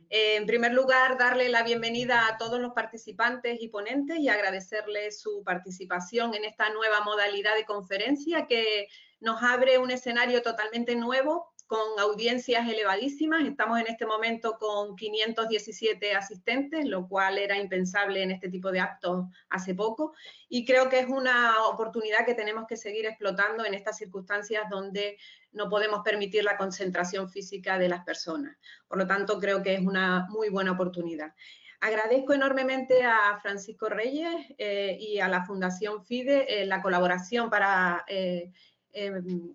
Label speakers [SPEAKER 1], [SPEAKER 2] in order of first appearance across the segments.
[SPEAKER 1] En primer lugar, darle la bienvenida a todos los participantes y ponentes y agradecerles su participación en esta nueva modalidad de conferencia que nos abre un escenario totalmente nuevo con audiencias elevadísimas. Estamos en este momento con 517 asistentes, lo cual era impensable en este tipo de actos hace poco, y creo que es una oportunidad que tenemos que seguir explotando en estas circunstancias donde no podemos permitir la concentración física de las personas. Por lo tanto, creo que es una muy buena oportunidad. Agradezco enormemente a Francisco Reyes y a la Fundación FIDE la colaboración para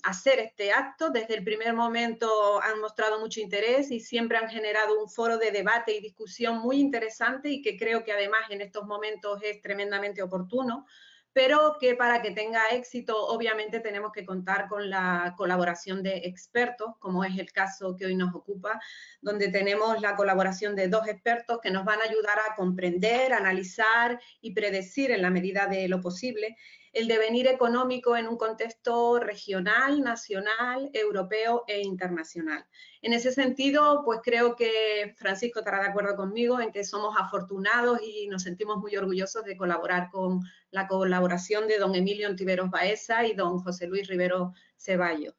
[SPEAKER 1] hacer este acto. Desde el primer momento han mostrado mucho interés y siempre han generado un foro de debate y discusión muy interesante y que creo que además en estos momentos es tremendamente oportuno, pero que para que tenga éxito obviamente tenemos que contar con la colaboración de expertos, como es el caso que hoy nos ocupa, donde tenemos la colaboración de dos expertos que nos van a ayudar a comprender, analizar y predecir en la medida de lo posible el devenir económico en un contexto regional, nacional, europeo e internacional. En ese sentido, pues creo que Francisco estará de acuerdo conmigo en que somos afortunados y nos sentimos muy orgullosos de colaborar con la colaboración de don Emilio Ontiveros Baeza y don José Luis Rivero Ceballos.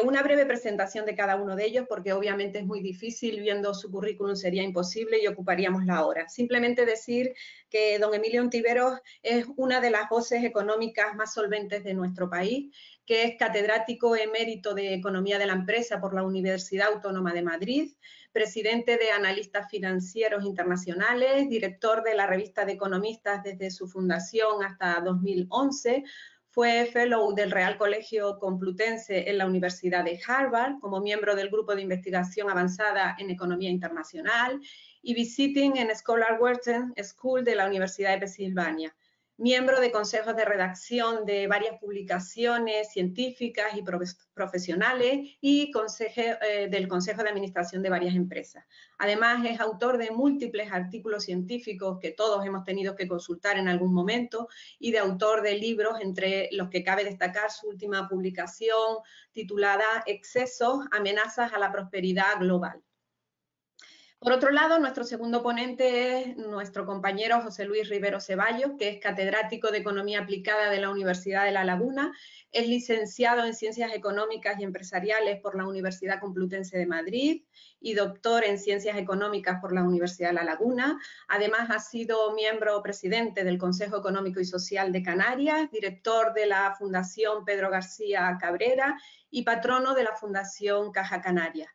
[SPEAKER 1] Una breve presentación de cada uno de ellos, porque obviamente es muy difícil, viendo su currículum sería imposible y ocuparíamos la hora. Simplemente decir que don Emilio Ontiveros es una de las voces económicas más solventes de nuestro país, que es catedrático emérito de Economía de la Empresa por la Universidad Autónoma de Madrid, presidente de Analistas Financieros Internacionales, director de la Revista de Economistas desde su fundación hasta 2011, fue fellow del Real Colegio Complutense en la Universidad de Harvard, como miembro del Grupo de Investigación Avanzada en Economía Internacional y visiting en Scholar Wharton School de la Universidad de Pensilvania. Miembro de consejos de redacción de varias publicaciones científicas y profesionales y del Consejo de Administración de varias empresas. Además, es autor de múltiples artículos científicos que todos hemos tenido que consultar en algún momento y de autor de libros, entre los que cabe destacar su última publicación titulada Excesos, amenazas a la prosperidad global. Por otro lado, nuestro segundo ponente es nuestro compañero José Luis Rivero Ceballos, que es catedrático de Economía Aplicada de la Universidad de La Laguna, es licenciado en Ciencias Económicas y Empresariales por la Universidad Complutense de Madrid y doctor en Ciencias Económicas por la Universidad de La Laguna. Además, ha sido miembro presidente del Consejo Económico y Social de Canarias, director de la Fundación Pedro García Cabrera y patrono de la Fundación Caja Canarias.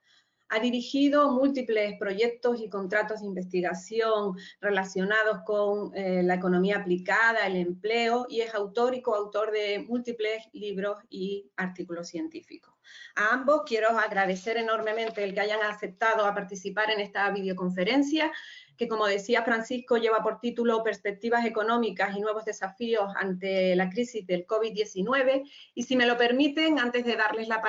[SPEAKER 1] Ha dirigido múltiples proyectos y contratos de investigación relacionados con la economía aplicada, el empleo, y es autor y coautor de múltiples libros y artículos científicos. A ambos quiero agradecer enormemente el que hayan aceptado a participar en esta videoconferencia, que, como decía Francisco, lleva por título Perspectivas económicas y nuevos desafíos ante la crisis del COVID-19. Y si me lo permiten, antes de darles la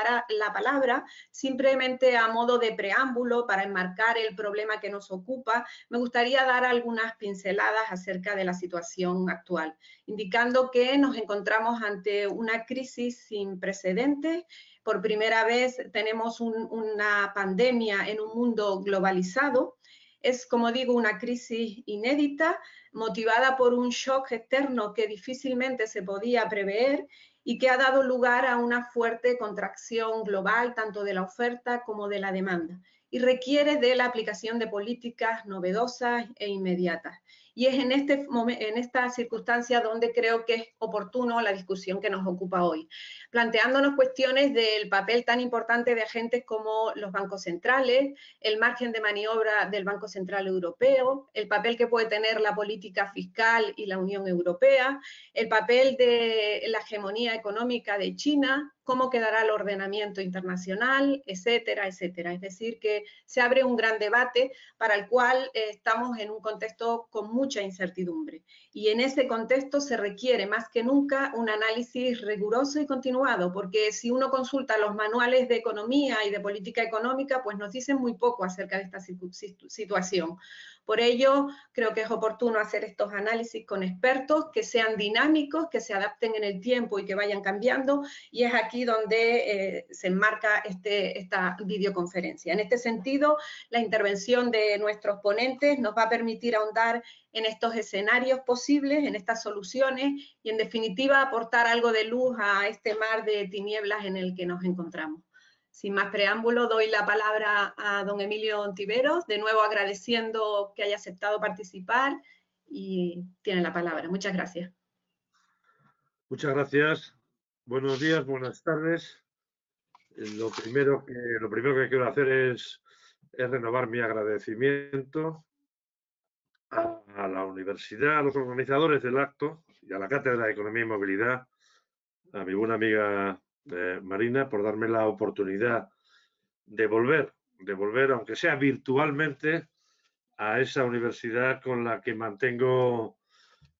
[SPEAKER 1] palabra, simplemente a modo de preámbulo para enmarcar el problema que nos ocupa, me gustaría dar algunas pinceladas acerca de la situación actual, indicando que nos encontramos ante una crisis sin precedentes. Por primera vez tenemos una pandemia en un mundo globalizado. Es, como digo, una crisis inédita, motivada por un shock externo que difícilmente se podía prever y que ha dado lugar a una fuerte contracción global, tanto de la oferta como de la demanda, y requiere de la aplicación de políticas novedosas e inmediatas. Y es en esta circunstancia donde creo que es oportuno la discusión que nos ocupa hoy, planteándonos cuestiones del papel tan importante de agentes como los bancos centrales, el margen de maniobra del Banco Central Europeo, el papel que puede tener la política fiscal y la Unión Europea, el papel de la hegemonía económica de China, cómo quedará el ordenamiento internacional, etcétera, etcétera. Es decir, que se abre un gran debate para el cual estamos en un contexto con mucha incertidumbre. Y en ese contexto se requiere más que nunca un análisis riguroso y continuado, porque si uno consulta los manuales de economía y de política económica, pues nos dicen muy poco acerca de esta situación. Por ello, creo que es oportuno hacer estos análisis con expertos que sean dinámicos, que se adapten en el tiempo y que vayan cambiando, y es aquí donde se enmarca esta videoconferencia. En este sentido, la intervención de nuestros ponentes nos va a permitir ahondar en estos escenarios posibles, en estas soluciones y, en definitiva, aportar algo de luz a este mar de tinieblas en el que nos encontramos. Sin más preámbulo, doy la palabra a don Emilio Ontiveros, de nuevo agradeciendo que haya aceptado participar, y tiene la palabra. Muchas gracias.
[SPEAKER 2] Muchas gracias. Buenos días, buenas tardes. Lo primero que quiero hacer es renovar mi agradecimiento a la universidad, a los organizadores del acto y a la Cátedra de Economía y Movilidad, a mi buena amiga Marina, por darme la oportunidad de volver, aunque sea virtualmente, a esa universidad con la que mantengo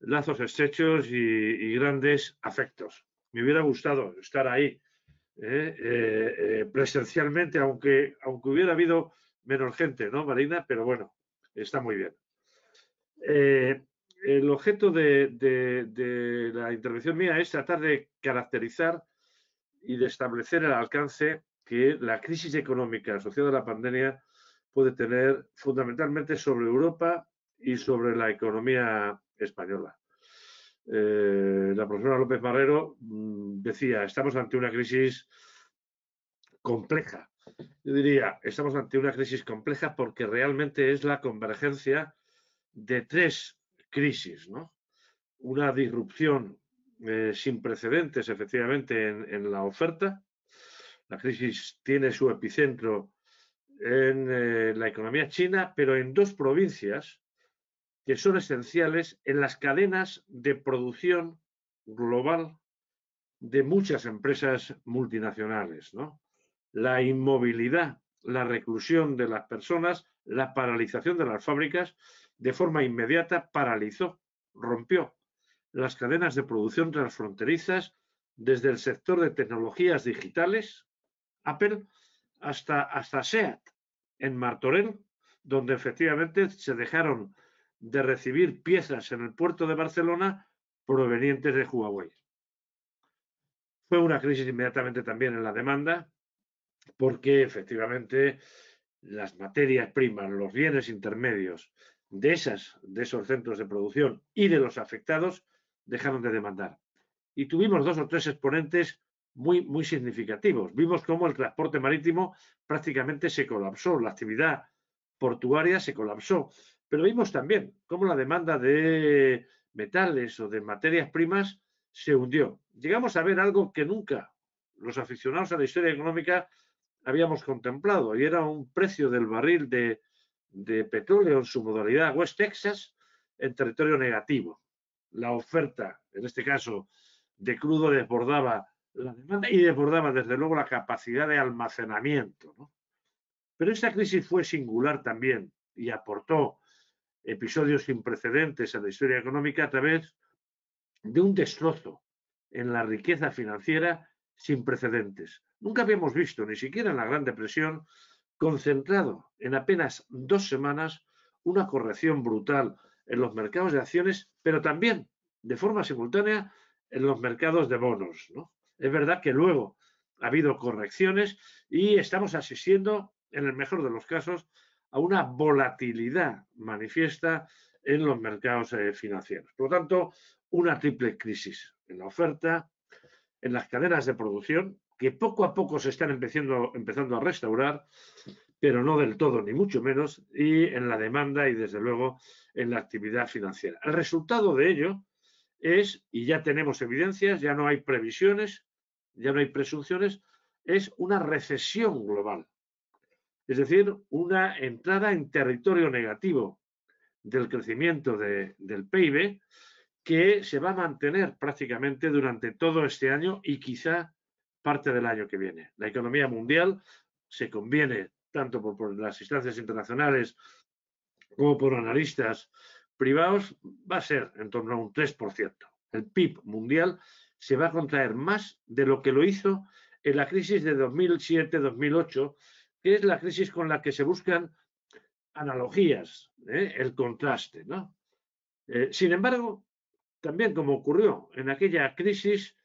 [SPEAKER 2] lazos estrechos y grandes afectos. Me hubiera gustado estar ahí presencialmente, aunque hubiera habido menos gente, ¿no, Marina? Pero bueno, está muy bien. El objeto de la intervención mía es tratar de caracterizar y de establecer el alcance que la crisis económica asociada a la pandemia puede tener fundamentalmente sobre Europa y sobre la economía española. La profesora López Marrero decía, estamos ante una crisis compleja. Yo diría, estamos ante una crisis compleja porque realmente es la convergencia de tres crisis, ¿no? Una disrupción sin precedentes, efectivamente, en la oferta. La crisis tiene su epicentro en la economía china, pero en dos provincias que son esenciales en las cadenas de producción global de muchas empresas multinacionales, ¿no? La inmovilidad, la reclusión de las personas, la paralización de las fábricas, de forma inmediata paralizó, rompió las cadenas de producción transfronterizas desde el sector de tecnologías digitales, Apple, hasta SEAT, en Martorell, donde efectivamente se dejaron de recibir piezas en el puerto de Barcelona provenientes de Huawei. Fue una crisis inmediatamente también en la demanda, porque efectivamente las materias primas, los bienes intermedios de esos centros de producción y de los afectados dejaron de demandar. Y tuvimos dos o tres exponentes muy significativos. Vimos cómo el transporte marítimo prácticamente se colapsó, la actividad portuaria se colapsó, pero vimos también cómo la demanda de metales o de materias primas se hundió. Llegamos a ver algo que nunca los aficionados a la historia económica habíamos contemplado, y era un precio del barril de petróleo en su modalidad West Texas en territorio negativo. La oferta, en este caso, de crudo desbordaba la demanda y desbordaba desde luego la capacidad de almacenamiento, ¿no? Pero esta crisis fue singular también y aportó episodios sin precedentes a la historia económica a través de un destrozo en la riqueza financiera sin precedentes. Nunca habíamos visto, ni siquiera en la Gran Depresión, concentrado en apenas 2 semanas una corrección brutal en los mercados de acciones, pero también de forma simultánea en los mercados de bonos, ¿no? Es verdad que luego ha habido correcciones y estamos asistiendo, en el mejor de los casos, a una volatilidad manifiesta en los mercados financieros. Por lo tanto, una triple crisis en la oferta, en las cadenas de producción, que poco a poco se están empezando a restaurar, pero no del todo, ni mucho menos, y en la demanda y, desde luego, en la actividad financiera. El resultado de ello es, y ya tenemos evidencias, ya no hay previsiones, ya no hay presunciones, es una recesión global. Es decir, una entrada en territorio negativo del crecimiento del PIB, que se va a mantener prácticamente durante todo este año y quizá parte del año que viene. La economía mundial se conviene, tanto por las instancias internacionales como por analistas privados va a ser en torno a un 3%. El PIB mundial se va a contraer más de lo que lo hizo en la crisis de 2007-2008, que es la crisis con la que se buscan analogías, el contraste, ¿no? Sin embargo, también como ocurrió en aquella crisis,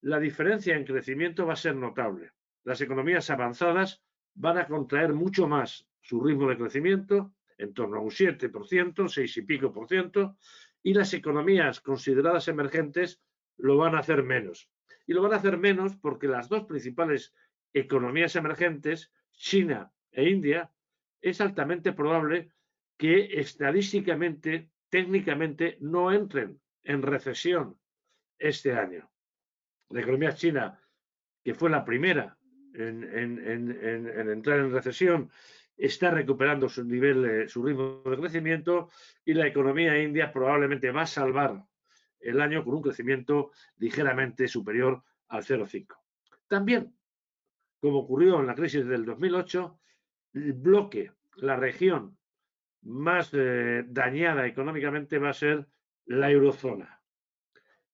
[SPEAKER 2] la diferencia en crecimiento va a ser notable. Las economías avanzadas van a contraer mucho más su ritmo de crecimiento, en torno a un 7%, 6 y pico por ciento, y las economías consideradas emergentes lo van a hacer menos. Y lo van a hacer menos porque las dos principales economías emergentes, China e India, es altamente probable que estadísticamente, técnicamente, no entren en recesión este año. La economía china, que fue la primera en entrar en recesión, está recuperando su nivel, su ritmo de crecimiento, y la economía india probablemente va a salvar el año con un crecimiento ligeramente superior al 0,5. También, como ocurrió en la crisis del 2008, el bloque, la región más dañada económicamente va a ser la eurozona.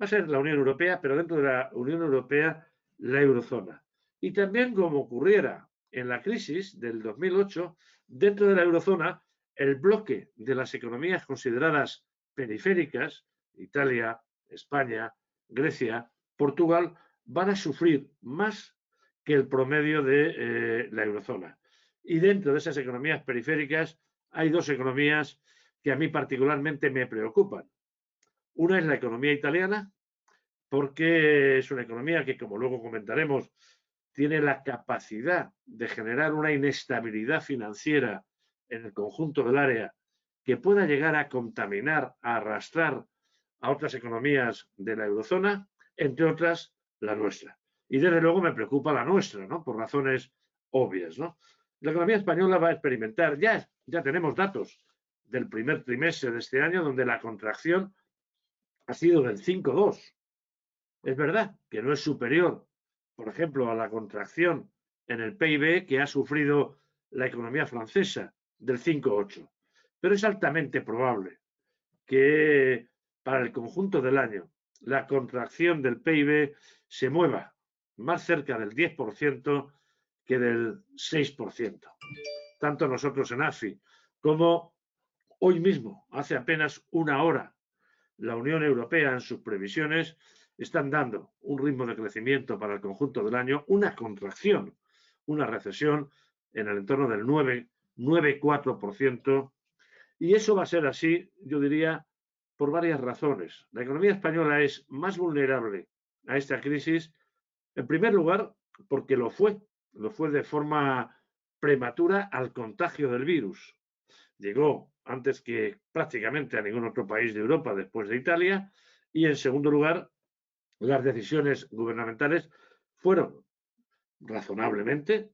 [SPEAKER 2] Va a ser la Unión Europea, pero dentro de la Unión Europea, la eurozona. Y también, como ocurriera en la crisis del 2008, dentro de la eurozona, el bloque de las economías consideradas periféricas, Italia, España, Grecia, Portugal, van a sufrir más que el promedio de la eurozona. Y dentro de esas economías periféricas hay dos economías que a mí particularmente me preocupan. Una es la economía italiana, porque es una economía que, como luego comentaremos, tiene la capacidad de generar una inestabilidad financiera en el conjunto del área que pueda llegar a contaminar, a arrastrar a otras economías de la eurozona, entre otras la nuestra. Y desde luego me preocupa la nuestra, ¿no? Por razones obvias, ¿no? La economía española va a experimentar, ya tenemos datos del primer trimestre de este año, donde la contracción ha sido del 5,2. Es verdad que no es superior, por ejemplo, a la contracción en el PIB que ha sufrido la economía francesa del 5,8, pero es altamente probable que para el conjunto del año la contracción del PIB se mueva más cerca del 10% que del 6%. Tanto nosotros en AFI como hoy mismo, hace apenas una hora, la Unión Europea en sus previsiones están dando un ritmo de crecimiento para el conjunto del año, una contracción, una recesión en el entorno del 9,4%, y eso va a ser así, yo diría, por varias razones. La economía española es más vulnerable a esta crisis, en primer lugar, porque lo fue de forma prematura al contagio del virus. Llegó antes que prácticamente a ningún otro país de Europa después de Italia, y en segundo lugar, las decisiones gubernamentales fueron, razonablemente,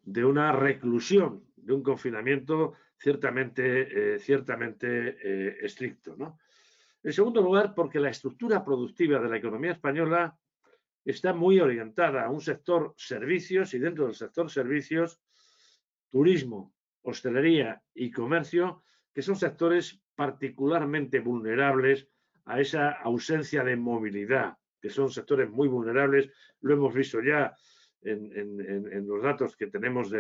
[SPEAKER 2] de una reclusión, de un confinamiento ciertamente estricto, ¿no? En segundo lugar, porque la estructura productiva de la economía española está muy orientada a un sector servicios, y dentro del sector servicios, turismo, hostelería y comercio, que son sectores particularmente vulnerables a esa ausencia de movilidad, que son sectores muy vulnerables. Lo hemos visto ya en los datos que tenemos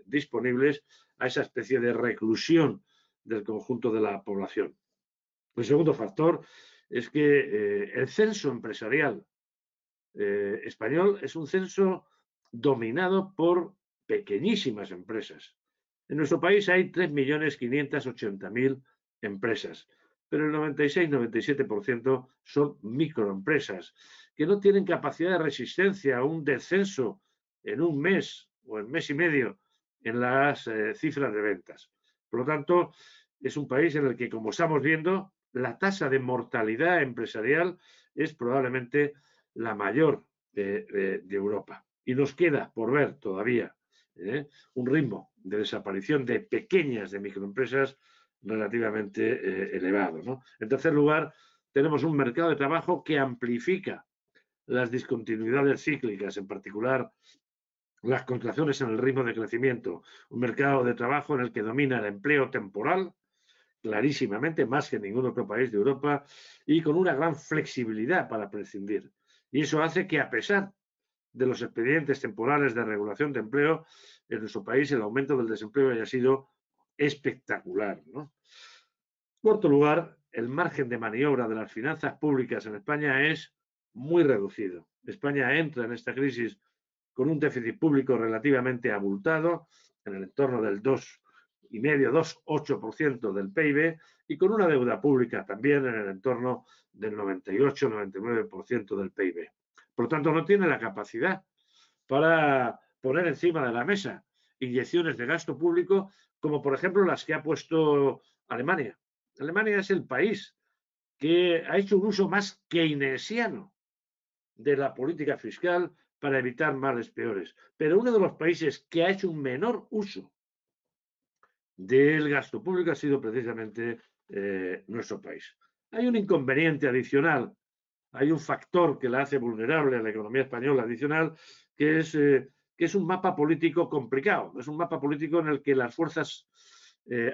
[SPEAKER 2] disponibles, a esa especie de reclusión del conjunto de la población. El segundo factor es que el censo empresarial español es un censo dominado por pequeñísimas empresas. En nuestro país hay 3.580.000 empresas, pero el 96-97% son microempresas que no tienen capacidad de resistencia a un descenso en un mes o en mes y medio en las cifras de ventas. Por lo tanto, es un país en el que, como estamos viendo, la tasa de mortalidad empresarial es probablemente la mayor de Europa. Y nos queda por ver todavía un ritmo de desaparición de pequeñas, de microempresas relativamente elevado, ¿no? En tercer lugar, tenemos un mercado de trabajo que amplifica las discontinuidades cíclicas, en particular las contracciones en el ritmo de crecimiento. Un mercado de trabajo en el que domina el empleo temporal, clarísimamente, más que ningún otro país de Europa, y con una gran flexibilidad para prescindir. Y eso hace que, a pesar de los expedientes temporales de regulación de empleo, en nuestro país el aumento del desempleo haya sido espectacular, ¿no? En cuarto lugar, el margen de maniobra de las finanzas públicas en España es muy reducido. España entra en esta crisis con un déficit público relativamente abultado, en el entorno del 2,5, 2,8% del PIB, y con una deuda pública también en el entorno del 98, 99% del PIB. Por lo tanto, no tiene la capacidad para poner encima de la mesa inyecciones de gasto público como, por ejemplo, las que ha puesto Alemania. Alemania es el país que ha hecho un uso más keynesiano de la política fiscal para evitar males peores. Pero uno de los países que ha hecho un menor uso del gasto público ha sido precisamente nuestro país. Hay un inconveniente adicional, hay un factor que la hace vulnerable a la economía española adicional, que es un mapa político complicado. Es un mapa político en el que las fuerzas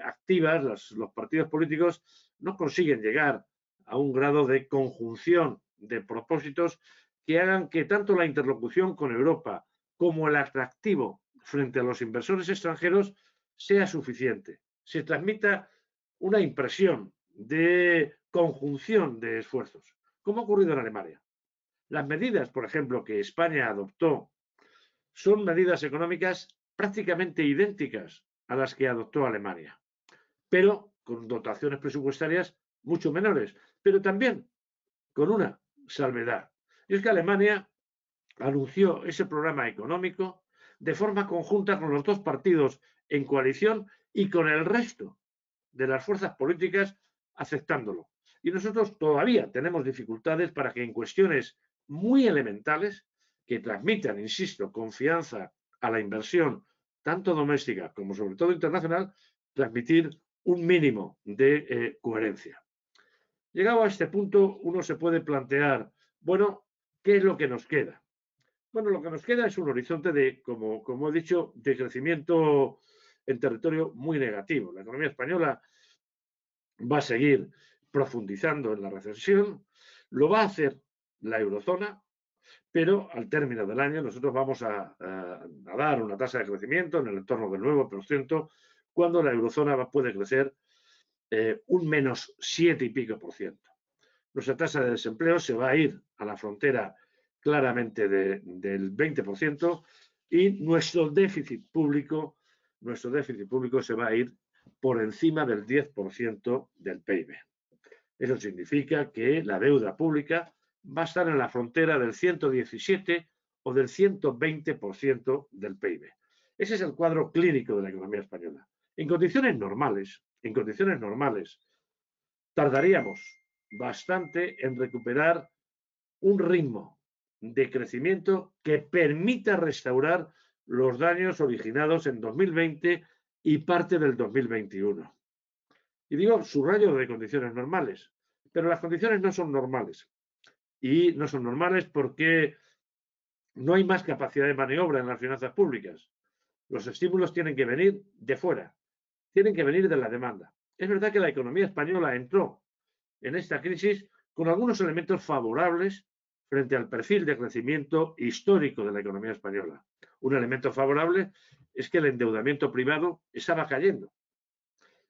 [SPEAKER 2] activas, los partidos políticos, no consiguen llegar a un grado de conjunción de propósitos que hagan que tanto la interlocución con Europa como el atractivo frente a los inversores extranjeros sea suficiente. Se transmita una impresión de conjunción de esfuerzos, como ha ocurrido en Alemania. Las medidas, por ejemplo, que España adoptó son medidas económicas prácticamente idénticas a las que adoptó Alemania, pero con dotaciones presupuestarias mucho menores, pero también con una salvedad. Y es que Alemania anunció ese programa económico de forma conjunta con los dos partidos en coalición y con el resto de las fuerzas políticas aceptándolo. Y nosotros todavía tenemos dificultades para que en cuestiones muy elementales que transmitan, insisto, confianza a la inversión, tanto doméstica como sobre todo internacional, transmitir un mínimo de coherencia. Llegado a este punto, uno se puede plantear, bueno, ¿qué es lo que nos queda? Bueno, lo que nos queda es un horizonte de, como he dicho, de crecimiento en territorio muy negativo. La economía española va a seguir profundizando en la recesión, lo va a hacer la eurozona, pero al término del año nosotros vamos a dar una tasa de crecimiento en el entorno del 9%, cuando la eurozona puede crecer un menos 7 y pico por ciento. Nuestra tasa de desempleo se va a ir a la frontera claramente del 20% y nuestro déficit público se va a ir por encima del 10% del PIB. Eso significa que la deuda pública va a estar en la frontera del 117 o del 120% del PIB. Ese es el cuadro clínico de la economía española. En condiciones normales, tardaríamos bastante en recuperar un ritmo de crecimiento que permita restaurar los daños originados en 2020 y parte del 2021. Y digo, subrayo de condiciones normales, pero las condiciones no son normales. Y no son normales porque no hay más capacidad de maniobra en las finanzas públicas. Los estímulos tienen que venir de fuera, tienen que venir de la demanda. Es verdad que la economía española entró en esta crisis con algunos elementos favorables frente al perfil de crecimiento histórico de la economía española. Un elemento favorable es que el endeudamiento privado estaba cayendo.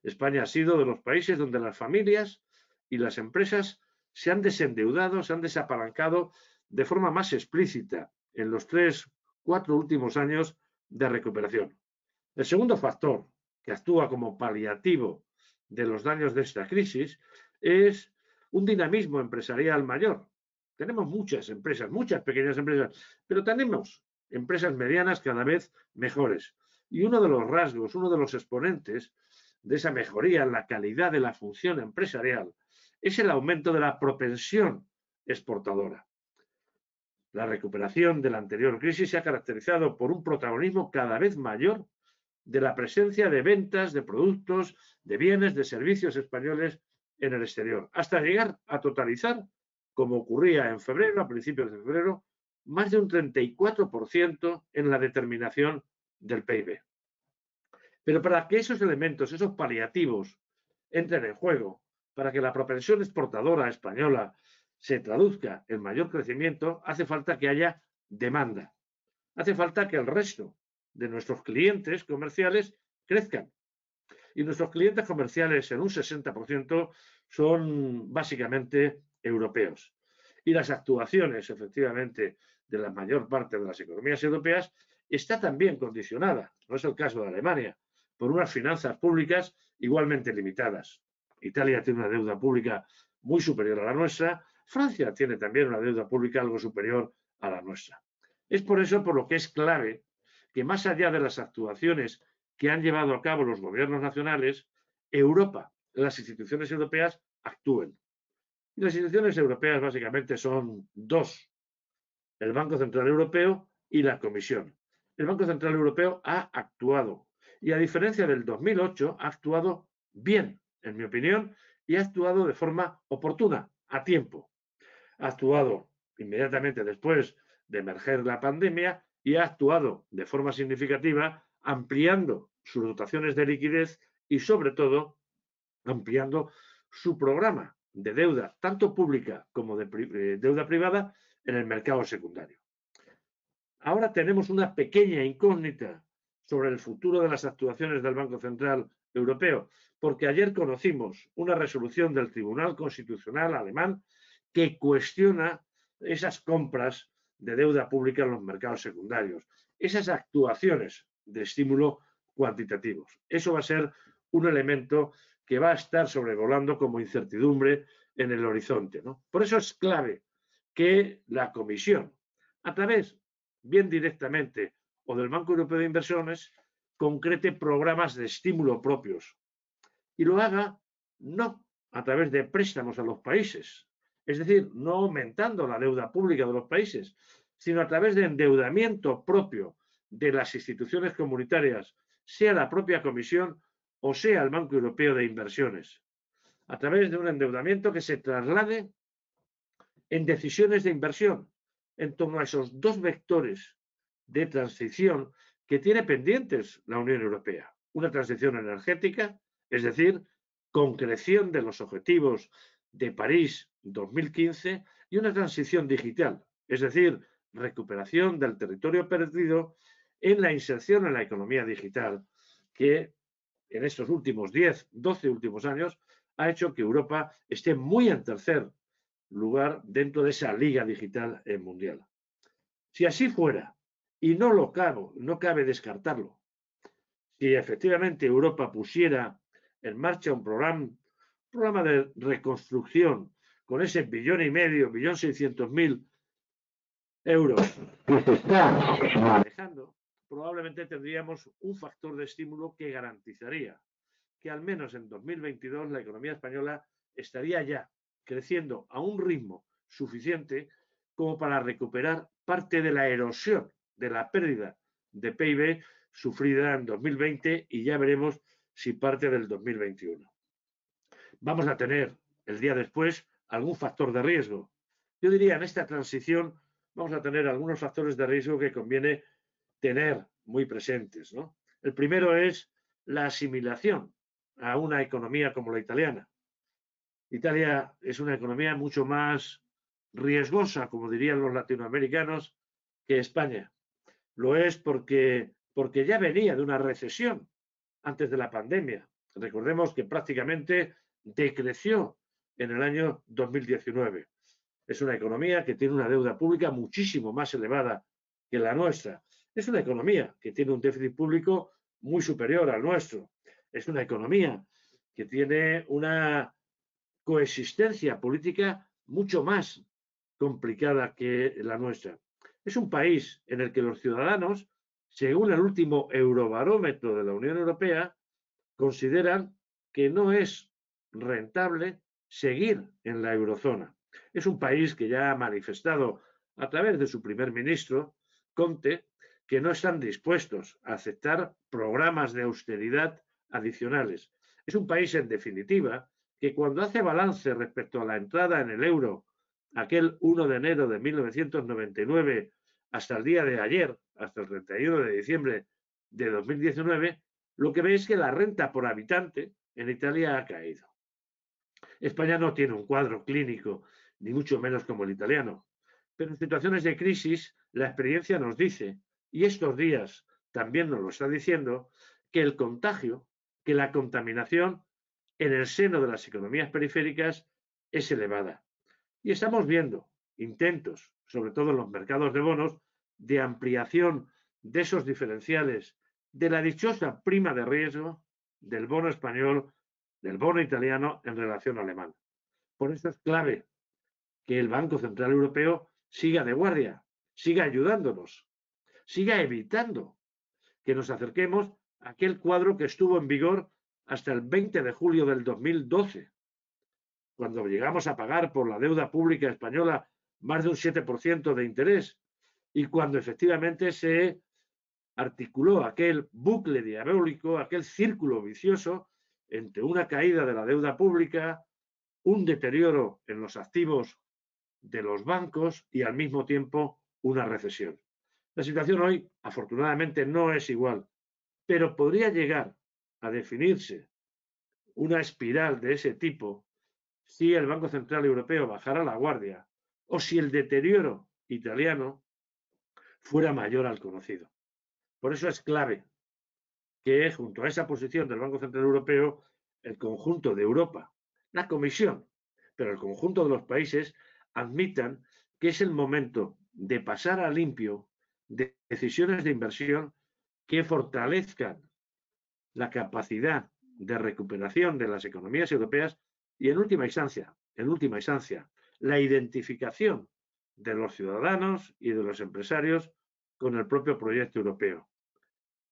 [SPEAKER 2] España ha sido de los países donde las familias y las empresas se han desendeudado, se han desapalancado de forma más explícita en los 3-4 últimos años de recuperación. El segundo factor que actúa como paliativo de los daños de esta crisis es un dinamismo empresarial mayor. Tenemos muchas empresas, muchas pequeñas empresas, pero tenemos empresas medianas cada vez mejores. Y uno de los rasgos, uno de los exponentes de esa mejoría en la calidad de la función empresarial es el aumento de la propensión exportadora. La recuperación de la anterior crisis se ha caracterizado por un protagonismo cada vez mayor de la presencia de ventas de productos, de bienes, de servicios españoles en el exterior, hasta llegar a totalizar, como ocurría en febrero, a principios de febrero, más de un 34% en la determinación del PIB. Pero para que esos elementos, esos paliativos, entren en juego para que la propensión exportadora española se traduzca en mayor crecimiento, hace falta que haya demanda. Hace falta que el resto de nuestros clientes comerciales crezcan. Y nuestros clientes comerciales en un 60% son básicamente europeos. Y las actuaciones, efectivamente, de la mayor parte de las economías europeas está también condicionada, no es el caso de Alemania, por unas finanzas públicas igualmente limitadas. Italia tiene una deuda pública muy superior a la nuestra, Francia tiene también una deuda pública algo superior a la nuestra. Es por eso por lo que es clave que más allá de las actuaciones que han llevado a cabo los gobiernos nacionales, Europa, las instituciones europeas actúen. Y las instituciones europeas básicamente son dos, el Banco Central Europeo y la Comisión. El Banco Central Europeo ha actuado y a diferencia del 2008 ha actuado bien, en mi opinión, y ha actuado de forma oportuna, a tiempo. Ha actuado inmediatamente después de emerger la pandemia y ha actuado de forma significativa ampliando sus dotaciones de liquidez y sobre todo ampliando su programa de deuda, tanto pública como de deuda privada, en el mercado secundario. Ahora tenemos una pequeña incógnita sobre el futuro de las actuaciones del Banco Central Europeo, porque ayer conocimos una resolución del Tribunal Constitucional alemán que cuestiona esas compras de deuda pública en los mercados secundarios, esas actuaciones de estímulo cuantitativos. Eso va a ser un elemento que va a estar sobrevolando como incertidumbre en el horizonte, ¿no? Por eso es clave que la Comisión, a través, bien directamente, o del Banco Europeo de Inversiones, concrete programas de estímulo propios y lo haga no a través de préstamos a los países, es decir, no aumentando la deuda pública de los países, sino a través de endeudamiento propio de las instituciones comunitarias, sea la propia Comisión o sea el Banco Europeo de Inversiones, a través de un endeudamiento que se traslade en decisiones de inversión en torno a esos dos vectores de transición que tiene pendientes la Unión Europea. Una transición energética, es decir, concreción de los objetivos de París 2015 y una transición digital, es decir, recuperación del territorio perdido en la inserción en la economía digital, que en estos últimos 10, 12 últimos años ha hecho que Europa esté muy en tercer lugar dentro de esa liga digital mundial. Si así fuera, y no cabe descartarlo, si efectivamente Europa pusiera en marcha un programa de reconstrucción con ese 1,5 billones, 1.600.000 euros que se está manejando, probablemente tendríamos un factor de estímulo que garantizaría que al menos en 2022 la economía española estaría ya creciendo a un ritmo suficiente como para recuperar parte de la erosión, de la pérdida de PIB sufrida en 2020 y ya veremos si parte del 2021. Vamos a tener el día después algún factor de riesgo. Yo diría en esta transición vamos a tener algunos factores de riesgo que conviene tener muy presentes, ¿no? El primero es la asimilación a una economía como la italiana. Italia es una economía mucho más riesgosa, como dirían los latinoamericanos, que España. Lo es porque ya venía de una recesión antes de la pandemia. Recordemos que prácticamente decreció en el año 2019. Es una economía que tiene una deuda pública muchísimo más elevada que la nuestra. Es una economía que tiene un déficit público muy superior al nuestro. Es una economía que tiene una coexistencia política mucho más complicada que la nuestra. Es un país en el que los ciudadanos, según el último Eurobarómetro de la Unión Europea, consideran que no es rentable seguir en la eurozona. Es un país que ya ha manifestado a través de su primer ministro, Conte, que no están dispuestos a aceptar programas de austeridad adicionales. Es un país, en definitiva, que cuando hace balance respecto a la entrada en el euro, aquel 1 de enero de 1999 hasta el día de ayer, hasta el 31 de diciembre de 2019, lo que ve es que la renta por habitante en Italia ha caído. España no tiene un cuadro clínico, ni mucho menos como el italiano, pero en situaciones de crisis la experiencia nos dice, y estos días también nos lo está diciendo, que el contagio, que la contaminación en el seno de las economías periféricas es elevada. Y estamos viendo intentos, sobre todo en los mercados de bonos, de ampliación de esos diferenciales de la dichosa prima de riesgo del bono español, del bono italiano en relación alemán. Por eso es clave que el Banco Central Europeo siga de guardia, siga ayudándonos, siga evitando que nos acerquemos a aquel cuadro que estuvo en vigor hasta el 20 de julio del 2012, cuando llegamos a pagar por la deuda pública española más de un 7% de interés y cuando efectivamente se articuló aquel bucle diabólico, aquel círculo vicioso entre una caída de la deuda pública, un deterioro en los activos de los bancos y al mismo tiempo una recesión. La situación hoy, afortunadamente, no es igual, pero podría llegar a definirse una espiral de ese tipo si el Banco Central Europeo bajara la guardia o si el deterioro italiano fuera mayor al conocido. Por eso es clave que, junto a esa posición del Banco Central Europeo, el conjunto de Europa, la Comisión, pero el conjunto de los países admitan que es el momento de pasar a limpio de decisiones de inversión que fortalezcan la capacidad de recuperación de las economías europeas y, en última instancia, la identificación de los ciudadanos y de los empresarios con el propio proyecto europeo.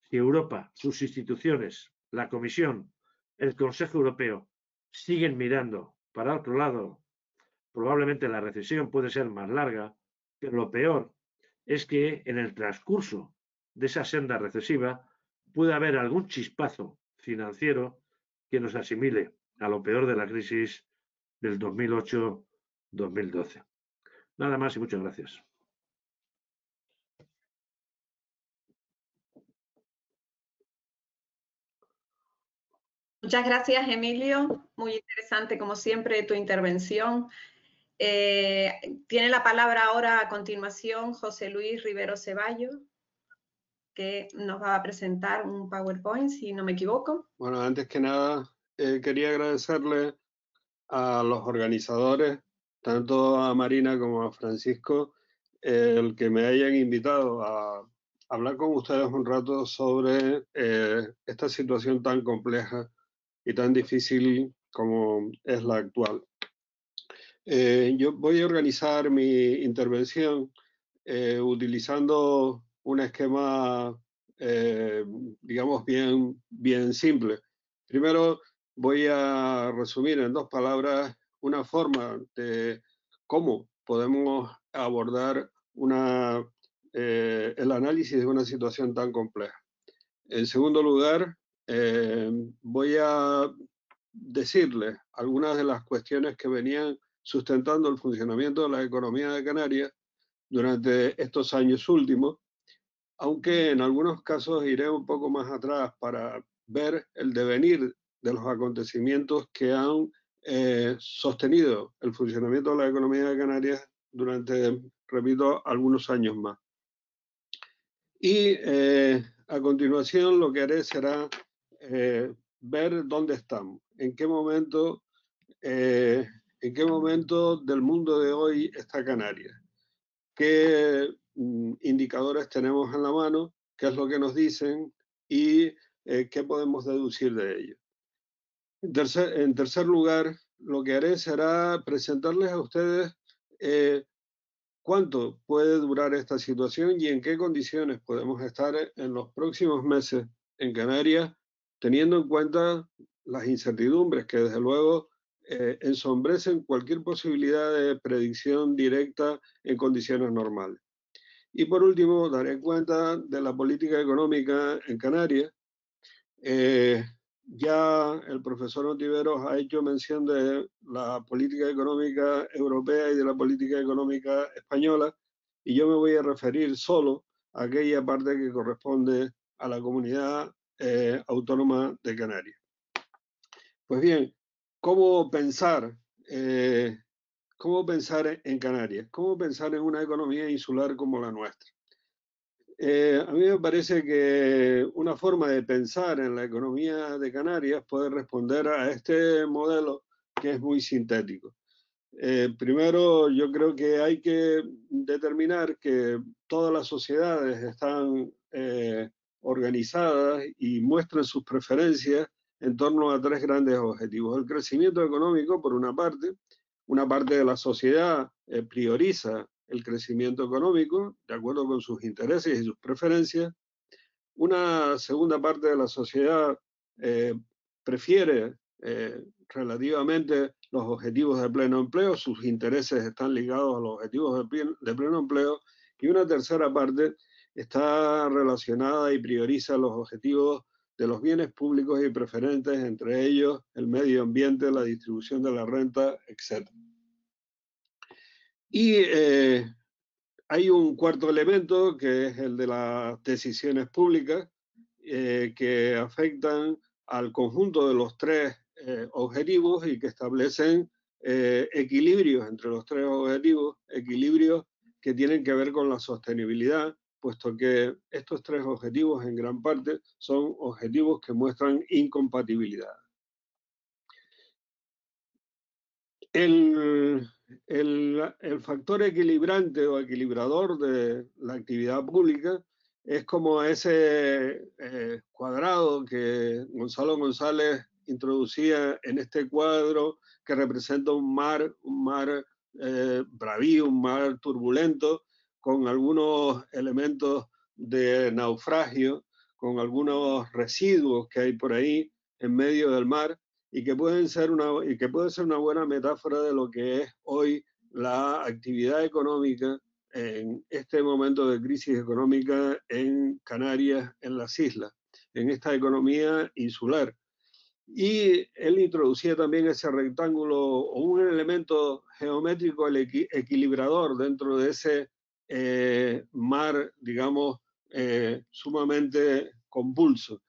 [SPEAKER 2] Si Europa, sus instituciones, la Comisión, el Consejo Europeo siguen mirando para otro lado, probablemente la recesión puede ser más larga, pero lo peor es que en el transcurso de esa senda recesiva puede haber algún chispazo financiero que nos asimile a lo peor de la crisis del 2008-2012. Nada más y muchas gracias.
[SPEAKER 1] Muchas gracias, Emilio. Muy interesante, como siempre, tu intervención. Tiene la palabra ahora a continuación José Luis Rivero Ceballos, que nos va a presentar un PowerPoint, si no me equivoco.
[SPEAKER 3] Bueno, antes que nada, quería agradecerle a los organizadores, tanto a Marina como a Francisco, el que me hayan invitado a hablar con ustedes un rato sobre esta situación tan compleja y tan difícil como es la actual. Yo voy a organizar mi intervención utilizando un esquema, digamos, bien simple. Primero, voy a resumir en 2 palabras una forma de cómo podemos abordar el análisis de una situación tan compleja. En segundo lugar, voy a decirles algunas de las cuestiones que venían sustentando el funcionamiento de la economía de Canarias durante estos años últimos, aunque en algunos casos iré un poco más atrás para ver el devenir de los acontecimientos que han sostenido el funcionamiento de la economía de Canarias durante, repito, algunos años más. Y a continuación lo que haré será ver dónde estamos, en qué momento del mundo de hoy está Canarias, qué indicadores tenemos en la mano, qué es lo que nos dicen y qué podemos deducir de ello. En tercer lugar, lo que haré será presentarles a ustedes cuánto puede durar esta situación y en qué condiciones podemos estar en los próximos meses en Canarias, teniendo en cuenta las incertidumbres que desde luego ensombrecen cualquier posibilidad de predicción directa en condiciones normales. Y por último, daré cuenta de la política económica en Canarias. Ya el profesor Ontiveros ha hecho mención de la política económica europea y de la política económica española, y yo me voy a referir solo a aquella parte que corresponde a la comunidad autónoma de Canarias. Pues bien, ¿cómo pensar en Canarias? ¿Cómo pensar en una economía insular como la nuestra? A mí me parece que una forma de pensar en la economía de Canarias puede responder a este modelo que es muy sintético. Primero, yo creo que hay que determinar que todas las sociedades están organizadas y muestran sus preferencias en torno a tres grandes objetivos. El crecimiento económico, por una parte de la sociedad prioriza el crecimiento económico de acuerdo con sus intereses y sus preferencias. Una segunda parte de la sociedad prefiere relativamente los objetivos de pleno empleo, sus intereses están ligados a los objetivos de pleno empleo, y una tercera parte está relacionada y prioriza los objetivos de los bienes públicos y preferentes, entre ellos el medio ambiente, la distribución de la renta, etc. Y hay un cuarto elemento que es el de las decisiones públicas que afectan al conjunto de los tres objetivos y que establecen equilibrios entre los tres objetivos, equilibrios que tienen que ver con la sostenibilidad, puesto que estos tres objetivos en gran parte son objetivos que muestran incompatibilidad. El factor equilibrante o equilibrador de la actividad pública es como ese cuadrado que Gonzalo González introducía en este cuadro que representa un mar bravío, un mar turbulento, con algunos elementos de naufragio, con algunos residuos que hay por ahí en medio del mar, y que puede ser una buena metáfora de lo que es hoy la actividad económica en este momento de crisis económica en Canarias, en las islas, en esta economía insular. Y él introducía también ese rectángulo o un elemento geométrico equilibrador dentro de ese mar, digamos, sumamente convulso.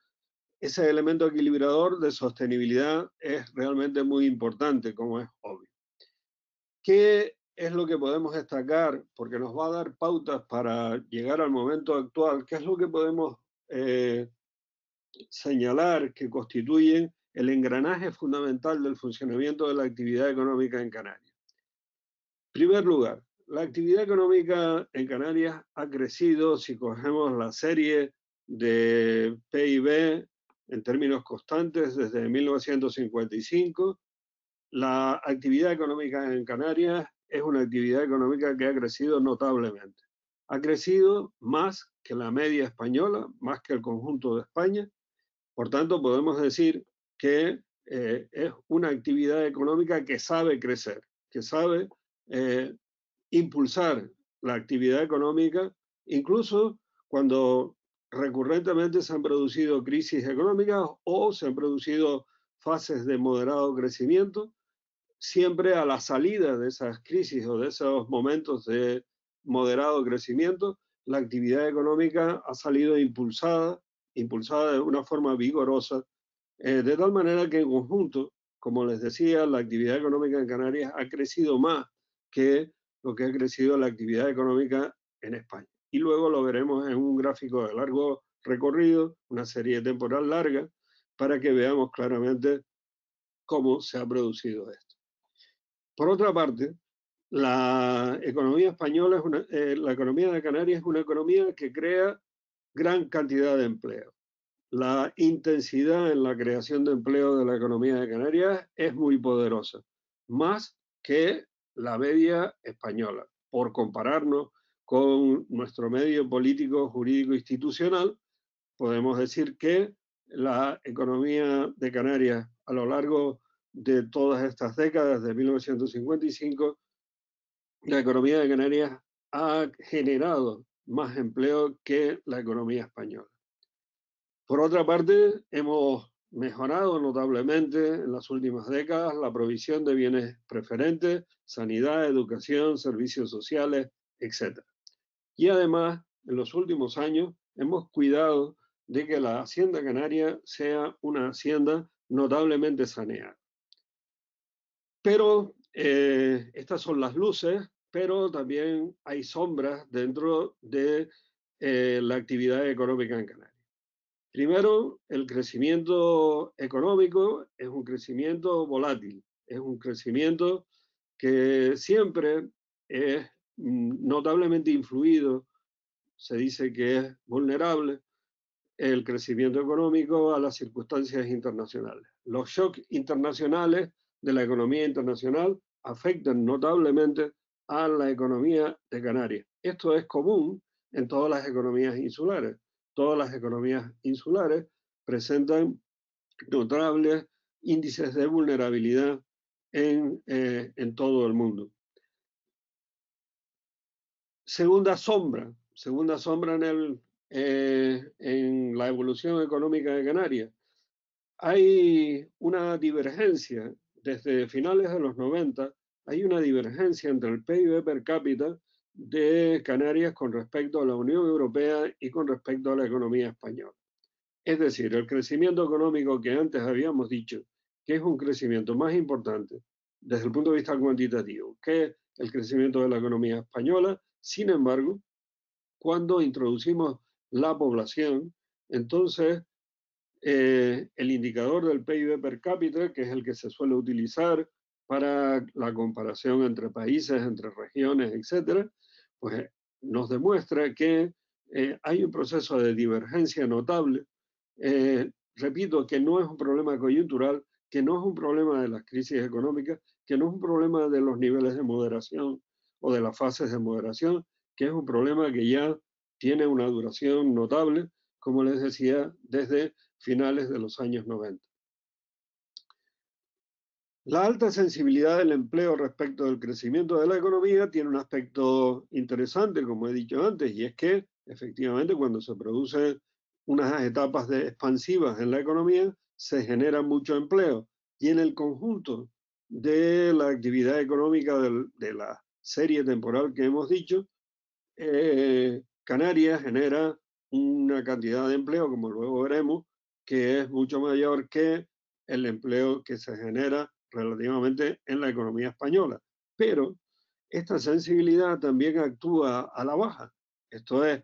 [SPEAKER 3] Ese elemento equilibrador de sostenibilidad es realmente muy importante, como es obvio. ¿Qué es lo que podemos destacar? Porque nos va a dar pautas para llegar al momento actual. ¿Qué es lo que podemos señalar que constituyen el engranaje fundamental del funcionamiento de la actividad económica en Canarias? En primer lugar, la actividad económica en Canarias ha crecido, si cogemos la serie de PIB en términos constantes desde 1955, la actividad económica en Canarias es una actividad económica que ha crecido notablemente. Ha crecido más que la media española, más que el conjunto de España. Por tanto, podemos decir que es una actividad económica que sabe crecer, que sabe impulsar la actividad económica, incluso cuando recurrentemente se han producido crisis económicas o se han producido fases de moderado crecimiento, siempre a la salida de esas crisis o de esos momentos de moderado crecimiento, la actividad económica ha salido impulsada de una forma vigorosa, de tal manera que en conjunto, como les decía, la actividad económica en Canarias ha crecido más que lo que ha crecido la actividad económica en España. Y luego lo veremos en un gráfico de largo recorrido, una serie temporal larga, para que veamos claramente cómo se ha producido esto. Por otra parte, la economía española la economía de Canarias es una economía que crea gran cantidad de empleo. La intensidad en la creación de empleo de la economía de Canarias es muy poderosa, más que la media española. Por compararnos con nuestro medio político, jurídico, institucional, podemos decir que la economía de Canarias a lo largo de todas estas décadas, de 1955, la economía de Canarias ha generado más empleo que la economía española. Por otra parte, hemos mejorado notablemente en las últimas décadas la provisión de bienes preferentes, sanidad, educación, servicios sociales, etc. Y además, en los últimos años, hemos cuidado de que la hacienda canaria sea una hacienda notablemente sanear. Pero estas son las luces, pero también hay sombras dentro de la actividad económica en Canarias. Primero, el crecimiento económico es un crecimiento volátil, es un crecimiento que siempre es notablemente influido, se dice que es vulnerable el crecimiento económico a las circunstancias internacionales. Los shocks internacionales de la economía internacional afectan notablemente a la economía de Canarias. Esto es común en todas las economías insulares. Todas las economías insulares presentan notables índices de vulnerabilidad en todo el mundo. Segunda sombra en la evolución económica de Canarias. Hay una divergencia desde finales de los 90, hay una divergencia entre el PIB per cápita de Canarias con respecto a la Unión Europea y con respecto a la economía española. Es decir, el crecimiento económico que antes habíamos dicho que es un crecimiento más importante desde el punto de vista cuantitativo que el crecimiento de la economía española. Sin embargo, cuando introducimos la población, entonces el indicador del PIB per cápita, que es el que se suele utilizar para la comparación entre países, entre regiones, etcétera, pues nos demuestra que hay un proceso de divergencia notable. Repito que no es un problema coyuntural, que no es un problema de las crisis económicas, que no es un problema de los niveles de moderación o de las fases de moderación, que es un problema que ya tiene una duración notable, como les decía, desde finales de los años 90. La alta sensibilidad del empleo respecto del crecimiento de la economía tiene un aspecto interesante, como he dicho antes, y es que efectivamente cuando se producen unas etapas expansivas en la economía, se genera mucho empleo. Y en el conjunto de la actividad económica de la serie temporal que hemos dicho, Canarias genera una cantidad de empleo, como luego veremos, que es mucho mayor que el empleo que se genera relativamente en la economía española. Pero esta sensibilidad también actúa a la baja. Esto es,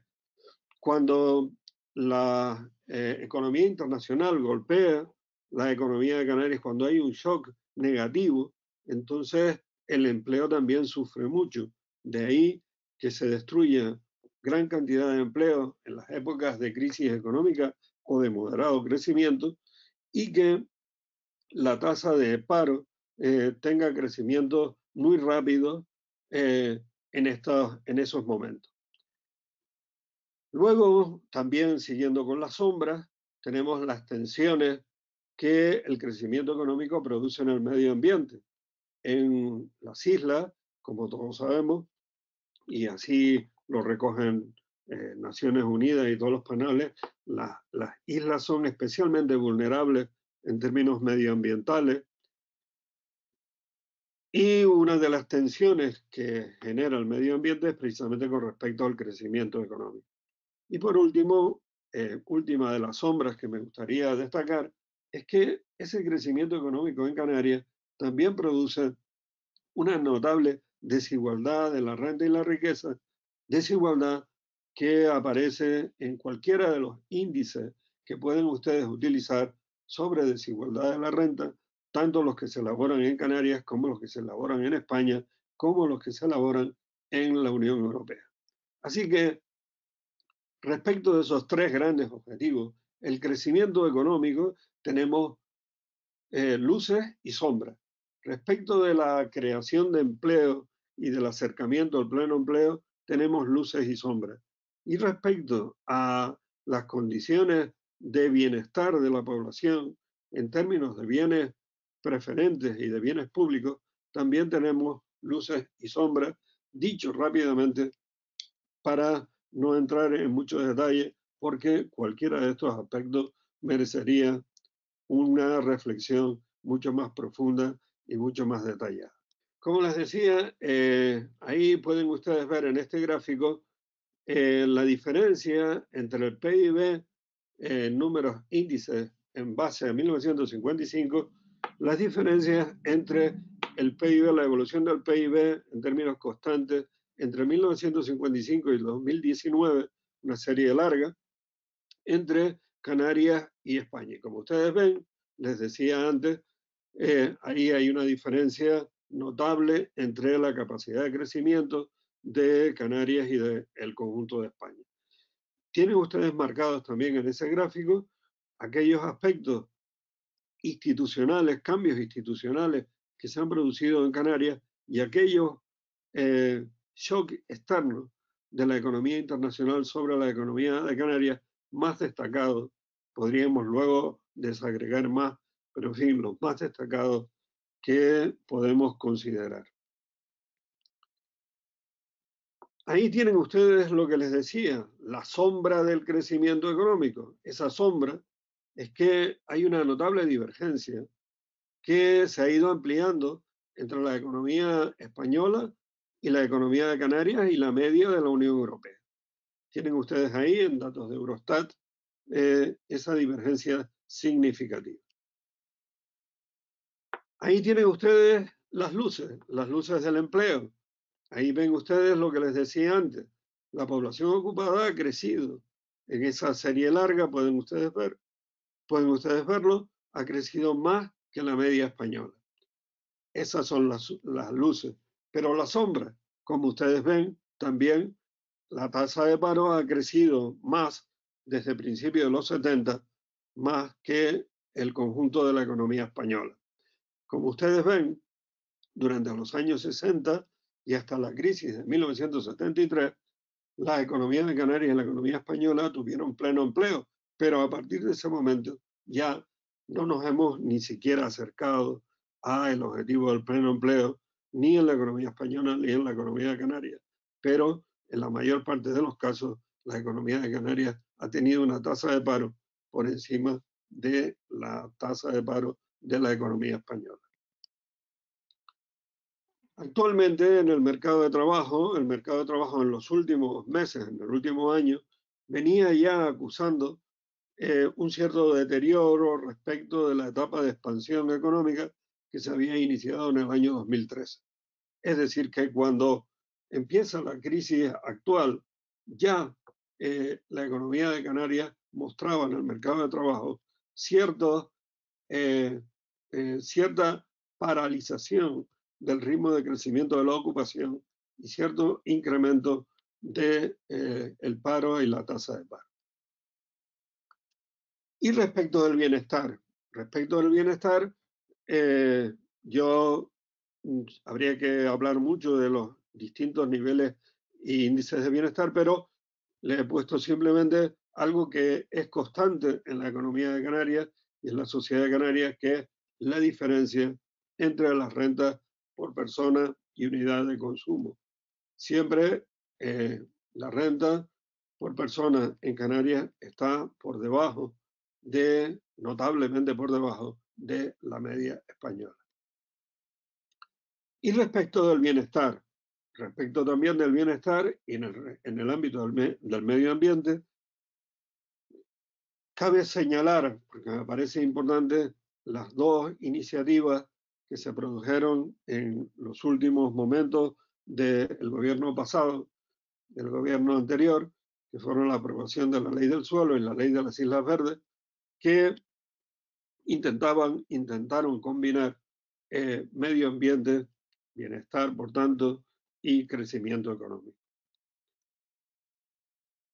[SPEAKER 3] cuando la economía internacional golpea la economía de Canarias, cuando hay un shock negativo, entonces el empleo también sufre mucho. De ahí que se destruya gran cantidad de empleo en las épocas de crisis económica o de moderado crecimiento y que la tasa de paro tenga crecimiento muy rápido en esos momentos. Luego, también siguiendo con las sombras, tenemos las tensiones que el crecimiento económico produce en el medio ambiente. En las islas, como todos sabemos, y así lo recogen Naciones Unidas y todos los paneles, las islas son especialmente vulnerables en términos medioambientales. Y una de las tensiones que genera el medio ambiente es precisamente con respecto al crecimiento económico. Y por último, última de las sombras que me gustaría destacar, es que ese crecimiento económico en Canarias también produce una notable desigualdad de la renta y la riqueza, desigualdad que aparece en cualquiera de los índices que pueden ustedes utilizar sobre desigualdad de la renta, tanto los que se elaboran en Canarias como los que se elaboran en España, como los que se elaboran en la Unión Europea. Así que, respecto de esos tres grandes objetivos, el crecimiento económico, tenemos luces y sombras. Respecto de la creación de empleo y del acercamiento al pleno empleo, tenemos luces y sombras. Y respecto a las condiciones de bienestar de la población, en términos de bienes preferentes y de bienes públicos, también tenemos luces y sombras, dicho rápidamente para no entrar en muchos detalles, porque cualquiera de estos aspectos merecería una reflexión mucho más profunda y mucho más detallada. Como les decía, ahí pueden ustedes ver en este gráfico la diferencia entre el PIB, números índices en base a 1955, las diferencias entre el PIB, la evolución del PIB en términos constantes entre 1955 y 2019, una serie larga, entre Canarias y España. Y como ustedes ven, les decía antes, ahí hay una diferencia notable entre la capacidad de crecimiento de Canarias y del conjunto de España. Tienen ustedes marcados también en ese gráfico aquellos aspectos institucionales, cambios institucionales que se han producido en Canarias y aquellos shock externos de la economía internacional sobre la economía de Canarias más destacados. Podríamos luego desagregar más, pero en fin, los más destacados que podemos considerar. Ahí tienen ustedes lo que les decía, la sombra del crecimiento económico. Esa sombra es que hay una notable divergencia que se ha ido ampliando entre la economía española y la economía de Canarias y la media de la Unión Europea. Tienen ustedes ahí en datos de Eurostat esa divergencia significativa. Ahí tienen ustedes las luces del empleo. Ahí ven ustedes lo que les decía antes. La población ocupada ha crecido. En esa serie larga pueden ustedes verlo, ha crecido más que la media española. Esas son las luces. Pero la sombra, como ustedes ven, también la tasa de paro ha crecido más desde principios de los 70, más que el conjunto de la economía española. Como ustedes ven, durante los años 60 y hasta la crisis de 1973, la economía de Canarias y la economía española tuvieron pleno empleo, pero a partir de ese momento ya no nos hemos ni siquiera acercado al objetivo del pleno empleo, ni en la economía española ni en la economía de Canarias. Pero en la mayor parte de los casos, la economía de Canarias ha tenido una tasa de paro por encima de la tasa de paro de la economía española. Actualmente en el mercado de trabajo en los últimos meses, en el último año, venía ya acusando un cierto deterioro respecto de la etapa de expansión económica que se había iniciado en el año 2013. Es decir, que cuando empieza la crisis actual, ya la economía de Canarias mostraba en el mercado de trabajo cierta paralización del ritmo de crecimiento de la ocupación y cierto incremento del paro y la tasa de paro. Y respecto del bienestar, yo habría que hablar mucho de los distintos niveles e índices de bienestar, pero le he puesto simplemente algo que es constante en la economía de Canarias y en la sociedad de Canarias, que es la diferencia entre las rentas por persona y unidad de consumo. Siempre la renta por persona en Canarias está por debajo notablemente por debajo de la media española. Y respecto del bienestar, respecto también del bienestar y en el ámbito del medio ambiente, cabe señalar, porque me parece importante, las dos iniciativas que se produjeron en los últimos momentos del gobierno pasado, del gobierno anterior, que fueron la aprobación de la ley del suelo y la ley de las Islas Verdes, que intentaron combinar medio ambiente, bienestar, por tanto, y crecimiento económico.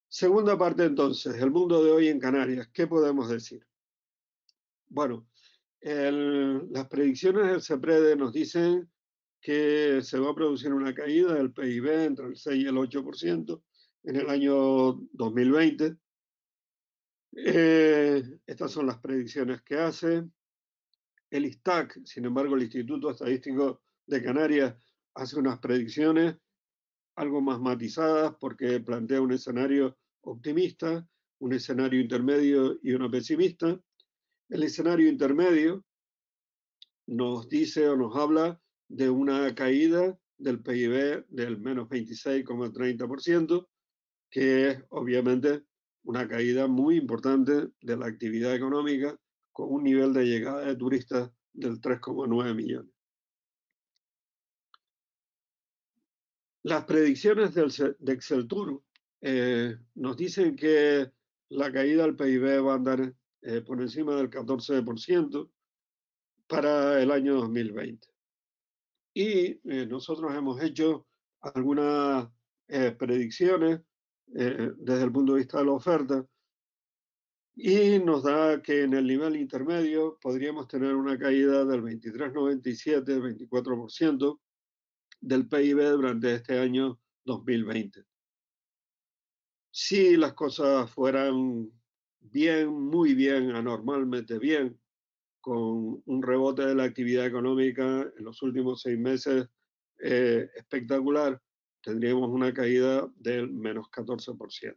[SPEAKER 3] Segunda parte, entonces, el mundo de hoy en Canarias. ¿Qué podemos decir? Bueno, las predicciones del CEPREDE nos dicen que se va a producir una caída del PIB entre el 6 y el 8% en el año 2020. Estas son las predicciones que hace. El ISTAC, sin embargo, el Instituto Estadístico de Canarias, hace unas predicciones algo más matizadas porque plantea un escenario optimista, un escenario intermedio y uno pesimista. El escenario intermedio nos dice o nos habla de una caída del PIB del menos 26,30%, que es obviamente una caída muy importante de la actividad económica con un nivel de llegada de turistas del 3,9 millones. Las predicciones de Exceltur nos dicen que la caída del PIB va a andar por encima del 14% para el año 2020. Y nosotros hemos hecho algunas predicciones desde el punto de vista de la oferta y nos da que en el nivel intermedio podríamos tener una caída del 23,97, 24% del PIB durante este año 2020. Si las cosas fueran bien, muy bien, anormalmente bien, con un rebote de la actividad económica en los últimos 6 meses espectacular, tendríamos una caída del menos 14%.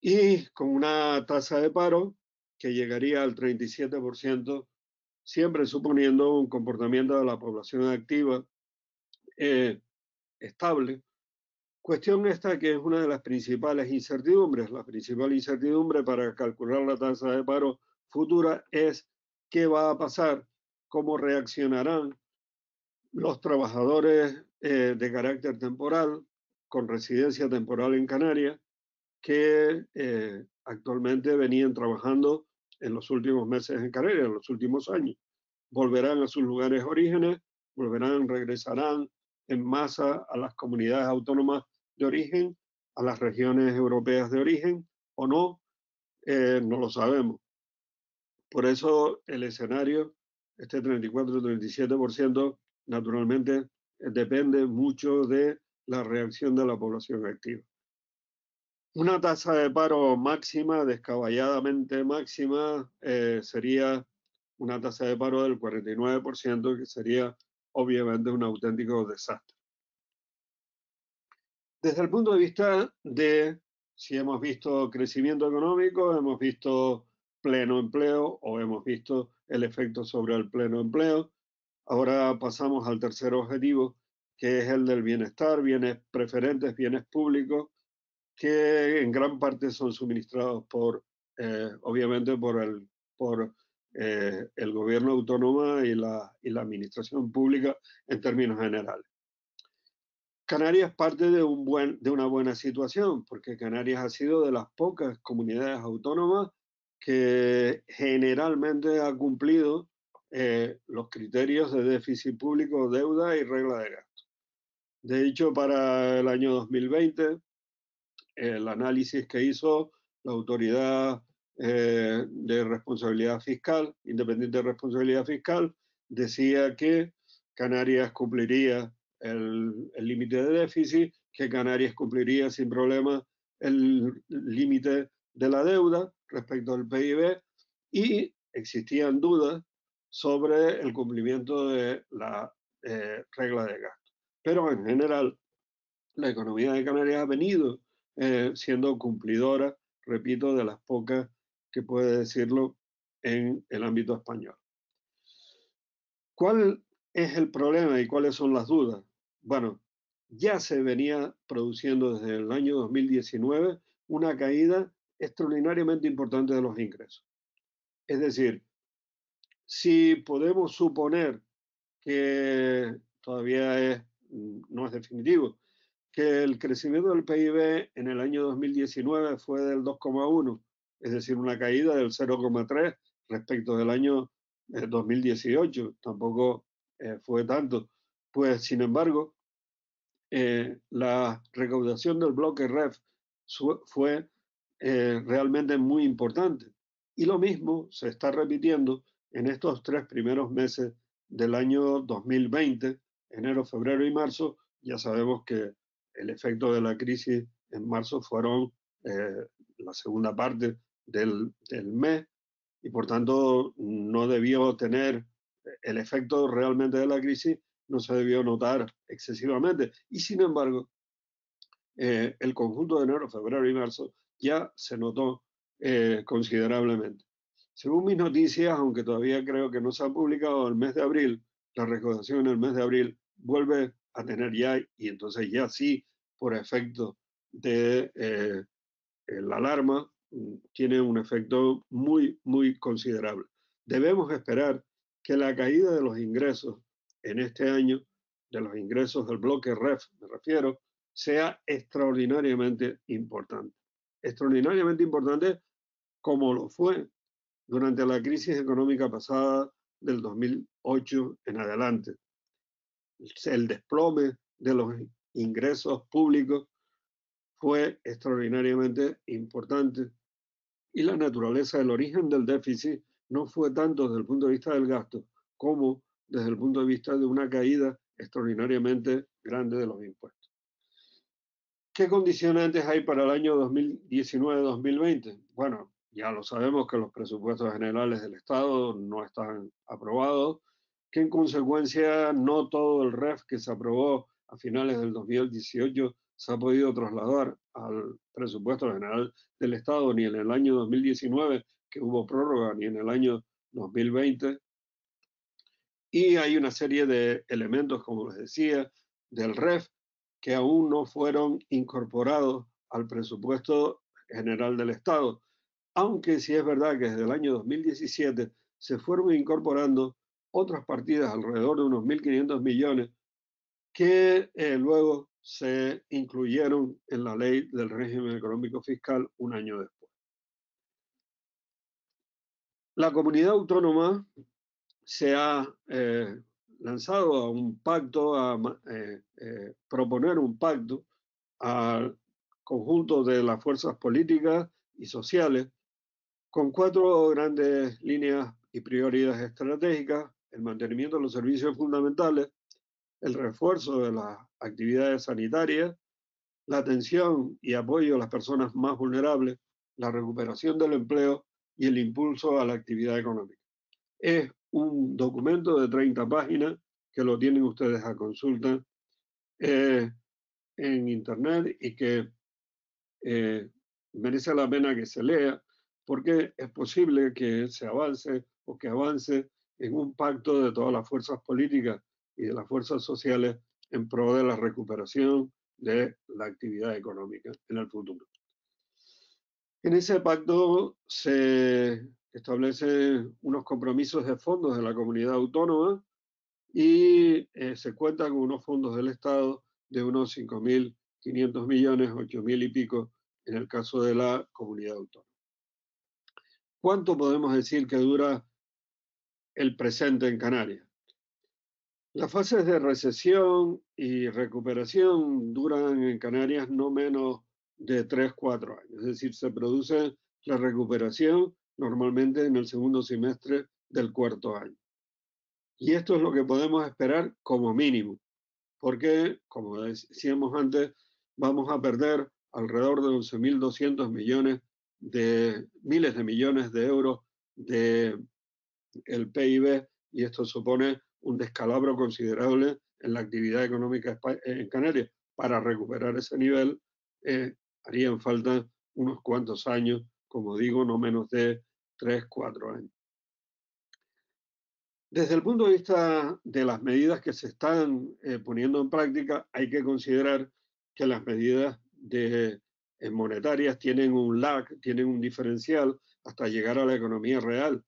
[SPEAKER 3] Y con una tasa de paro que llegaría al 37%, siempre suponiendo un comportamiento de la población activa estable. Cuestión esta que es una de las principales incertidumbres. La principal incertidumbre para calcular la tasa de paro futura es qué va a pasar, cómo reaccionarán los trabajadores de carácter temporal con residencia temporal en Canarias que actualmente venían trabajando en los últimos meses en Canarias, en los últimos años. Volverán a sus lugares de orígenes, regresarán en masa a las comunidades autónomas de origen, a las regiones europeas de origen o no, no lo sabemos. Por eso el escenario, este 34-37%, naturalmente depende mucho de la reacción de la población activa. Una tasa de paro máxima, descaballadamente máxima, sería una tasa de paro del 49%, que sería obviamente un auténtico desastre. Desde el punto de vista de si hemos visto crecimiento económico, hemos visto pleno empleo o hemos visto el efecto sobre el pleno empleo. Ahora pasamos al tercer objetivo, que es el del bienestar, bienes preferentes, bienes públicos, que en gran parte son suministrados obviamente por el gobierno autónomo y la administración pública en términos generales. Canarias parte de una buena situación, porque Canarias ha sido de las pocas comunidades autónomas que generalmente ha cumplido los criterios de déficit público, deuda y regla de gasto. De hecho, para el año 2020, el análisis que hizo la Autoridad de Responsabilidad Fiscal, Independiente de Responsabilidad Fiscal, decía que Canarias cumpliría el límite de déficit, que Canarias cumpliría sin problema el límite de la deuda respecto al PIB y existían dudas sobre el cumplimiento de la regla de gasto. Pero en general, la economía de Canarias ha venido siendo cumplidora, repito, de las pocas que puede decirlo en el ámbito español. ¿Cuál es el problema y cuáles son las dudas? Bueno, ya se venía produciendo desde el año 2019 una caída extraordinariamente importante de los ingresos. Es decir, si podemos suponer que todavía no es definitivo, que el crecimiento del PIB en el año 2019 fue del 2,1, es decir, una caída del 0,3 respecto del año 2018, tampoco fue tanto. Pues, sin embargo, la recaudación del bloque REF fue realmente muy importante. Y lo mismo se está repitiendo en estos 3 primeros meses del año 2020, enero, febrero y marzo. Ya sabemos que el efecto de la crisis en marzo fueron la segunda parte del mes y por tanto no debió tener el efecto realmente de la crisis, no se debió notar excesivamente. Y sin embargo, el conjunto de enero, febrero y marzo ya se notó considerablemente. Según mis noticias, aunque todavía creo que no se ha publicado el mes de abril, la recaudación en el mes de abril vuelve a tener ya, y entonces ya sí, por efecto de la alarma, tiene un efecto muy, muy considerable. Debemos esperar que la caída de los ingresos en este año, de los ingresos del bloque REF, me refiero, sea extraordinariamente importante. Extraordinariamente importante como lo fue durante la crisis económica pasada del 2008 en adelante. El desplome de los ingresos públicos fue extraordinariamente importante y la naturaleza del origen del déficit no fue tanto desde el punto de vista del gasto como desde el punto de vista de una caída extraordinariamente grande de los impuestos. ¿Qué condicionantes hay para el año 2019-2020? Bueno, ya lo sabemos que los presupuestos generales del Estado no están aprobados, que en consecuencia no todo el REF que se aprobó a finales del 2018 se ha podido trasladar al presupuesto general del Estado ni en el año 2019, que hubo prórroga, ni en el año 2020. Y hay una serie de elementos, como les decía, del REF que aún no fueron incorporados al presupuesto general del Estado, aunque sí es verdad que desde el año 2017 se fueron incorporando otras partidas, alrededor de unos 1.500 millones, que luego se incluyeron en la ley del régimen económico fiscal un año después. La comunidad autónoma se ha lanzado a un pacto, a proponer un pacto al conjunto de las fuerzas políticas y sociales con 4 grandes líneas y prioridades estratégicas: el mantenimiento de los servicios fundamentales, el refuerzo de las actividades sanitarias, la atención y apoyo a las personas más vulnerables, la recuperación del empleo y el impulso a la actividad económica. Es un documento de 30 páginas que lo tienen ustedes a consulta en internet y que merece la pena que se lea, porque es posible que se avance o que avance en un pacto de todas las fuerzas políticas y de las fuerzas sociales en pro de la recuperación de la actividad económica en el futuro. En ese pacto se establecen unos compromisos de fondos de la comunidad autónoma y se cuenta con unos fondos del Estado de unos 5.500 millones, 8.000 y pico en el caso de la comunidad autónoma. ¿Cuánto podemos decir que dura el presente en Canarias? Las fases de recesión y recuperación duran en Canarias no menos de 3-4 años. Es decir, se produce la recuperación normalmente en el segundo semestre del 4.º año. Y esto es lo que podemos esperar como mínimo, porque, como decíamos antes, vamos a perder alrededor de 11.200 millones miles de millones de euros del PIB, y esto supone un descalabro considerable en la actividad económica en Canarias. Para recuperar ese nivel harían falta unos cuantos años, como digo, no menos de 3-4 años. Desde el punto de vista de las medidas que se están poniendo en práctica, hay que considerar que las medidas monetarias tienen un lag, tienen un diferencial hasta llegar a la economía real.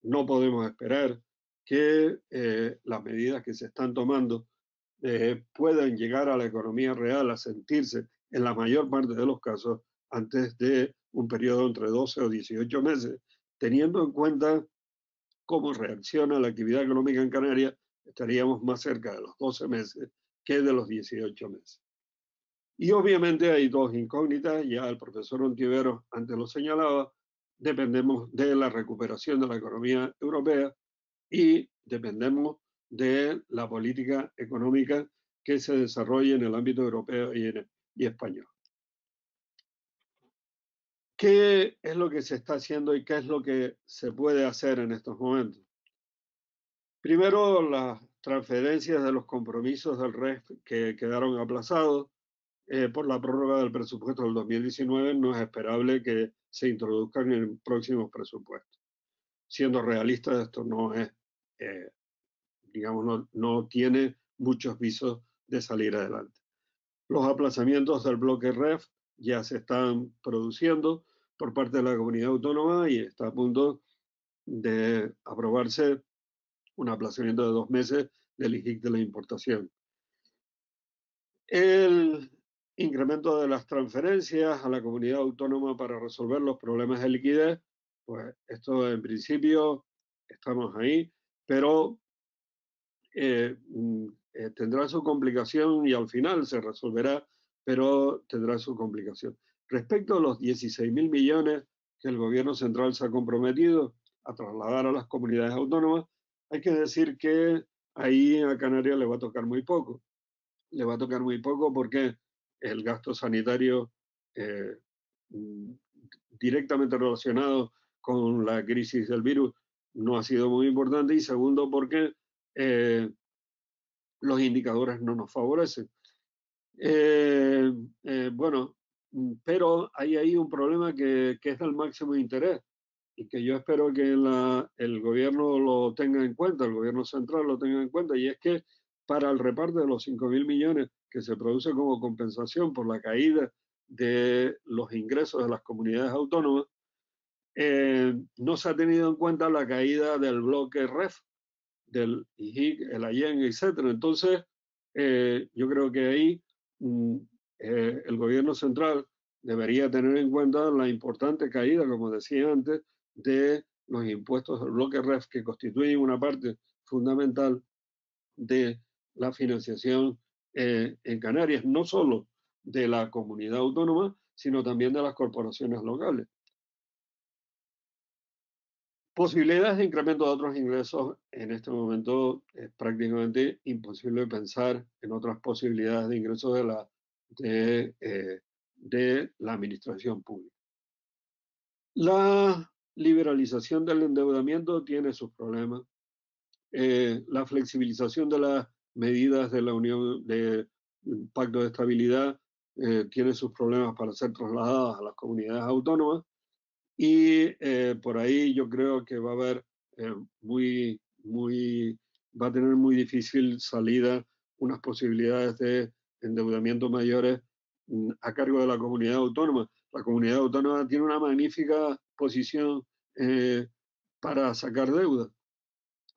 [SPEAKER 3] No podemos esperar que las medidas que se están tomando puedan llegar a la economía real, a sentirse en la mayor parte de los casos antes de un periodo entre 12 o 18 meses, teniendo en cuenta cómo reacciona la actividad económica en Canarias. Estaríamos más cerca de los 12 meses que de los 18 meses. Y obviamente hay 2 incógnitas, ya el profesor Ontiveros antes lo señalaba: dependemos de la recuperación de la economía europea y dependemos de la política económica que se desarrolle en el ámbito europeo y español. ¿Qué es lo que se está haciendo y qué es lo que se puede hacer en estos momentos? Primero, las transferencias de los compromisos del REF que quedaron aplazados por la prórroga del presupuesto del 2019, no es esperable que se introduzcan en próximos presupuestos. Siendo realistas, esto no es, digamos, no tiene muchos visos de salir adelante. Los aplazamientos del bloque REF ya se están produciendo, por parte de la comunidad autónoma y está a punto de aprobarse un aplazamiento de 2 meses del IGIC de la importación. El incremento de las transferencias a la comunidad autónoma para resolver los problemas de liquidez, pues esto en principio estamos ahí, pero tendrá su complicación y al final se resolverá, pero tendrá su complicación. Respecto a los 16.000 millones que el gobierno central se ha comprometido a trasladar a las comunidades autónomas, hay que decir que ahí a Canarias le va a tocar muy poco. Le va a tocar muy poco porque el gasto sanitario directamente relacionado con la crisis del virus no ha sido muy importante, y segundo porque los indicadores no nos favorecen. Bueno, pero hay ahí un problema que es del máximo interés y que yo espero que el gobierno lo tenga en cuenta, el gobierno central lo tenga en cuenta, y es que para el reparto de los 5.000 millones que se produce como compensación por la caída de los ingresos de las comunidades autónomas, no se ha tenido en cuenta la caída del bloque REF, del IGIC, el AYEN, etcétera. Entonces, yo creo que ahí el gobierno central debería tener en cuenta la importante caída, como decía antes, de los impuestos del bloque REF, que constituyen una parte fundamental de la financiación en Canarias, no solo de la comunidad autónoma, sino también de las corporaciones locales. Posibilidades de incremento de otros ingresos, en este momento es prácticamente imposible pensar en otras posibilidades de ingresos de la administración pública. La liberalización del endeudamiento tiene sus problemas. La flexibilización de las medidas de la Unión del Pacto de Estabilidad tiene sus problemas para ser trasladadas a las comunidades autónomas. Y por ahí yo creo que va a haber va a tener muy difícil salida unas posibilidades de endeudamiento mayores a cargo de la comunidad autónoma. La comunidad autónoma tiene una magnífica posición para sacar deuda.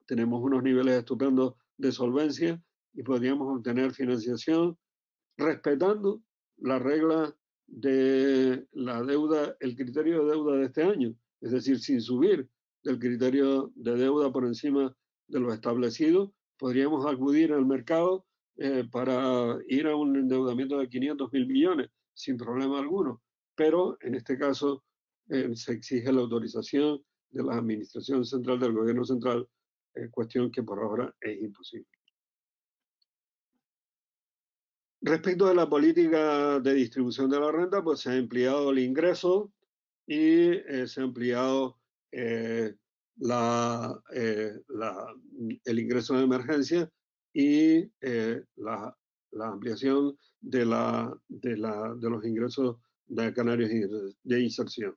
[SPEAKER 3] Tenemos unos niveles estupendos de solvencia y podríamos obtener financiación respetando la regla de la deuda, el criterio de deuda de este año, es decir, sin subir del criterio de deuda por encima de lo establecido, podríamos acudir al mercado para ir a un endeudamiento de 500.000 millones sin problema alguno, pero en este caso se exige la autorización de la administración central del gobierno central, cuestión que por ahora es imposible. Respecto de la política de distribución de la renta, pues se ha ampliado el ingreso y se ha ampliado el ingreso de emergencia y la ampliación de los ingresos de canarios de inserción.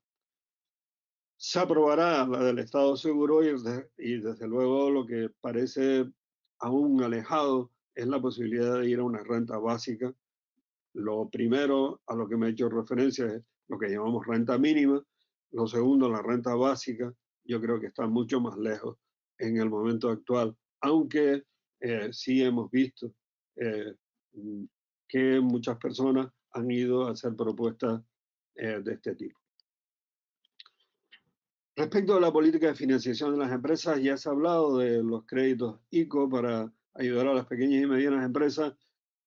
[SPEAKER 3] Se aprobará la del Estado Seguro y desde luego lo que parece aún alejado es la posibilidad de ir a una renta básica. Lo primero a lo que me he hecho referencia es lo que llamamos renta mínima. Lo segundo, la renta básica. Yo creo que está mucho más lejos en el momento actual, aunque sí hemos visto que muchas personas han ido a hacer propuestas de este tipo. Respecto a la política de financiación de las empresas, ya se ha hablado de los créditos ICO para ayudar a las pequeñas y medianas empresas,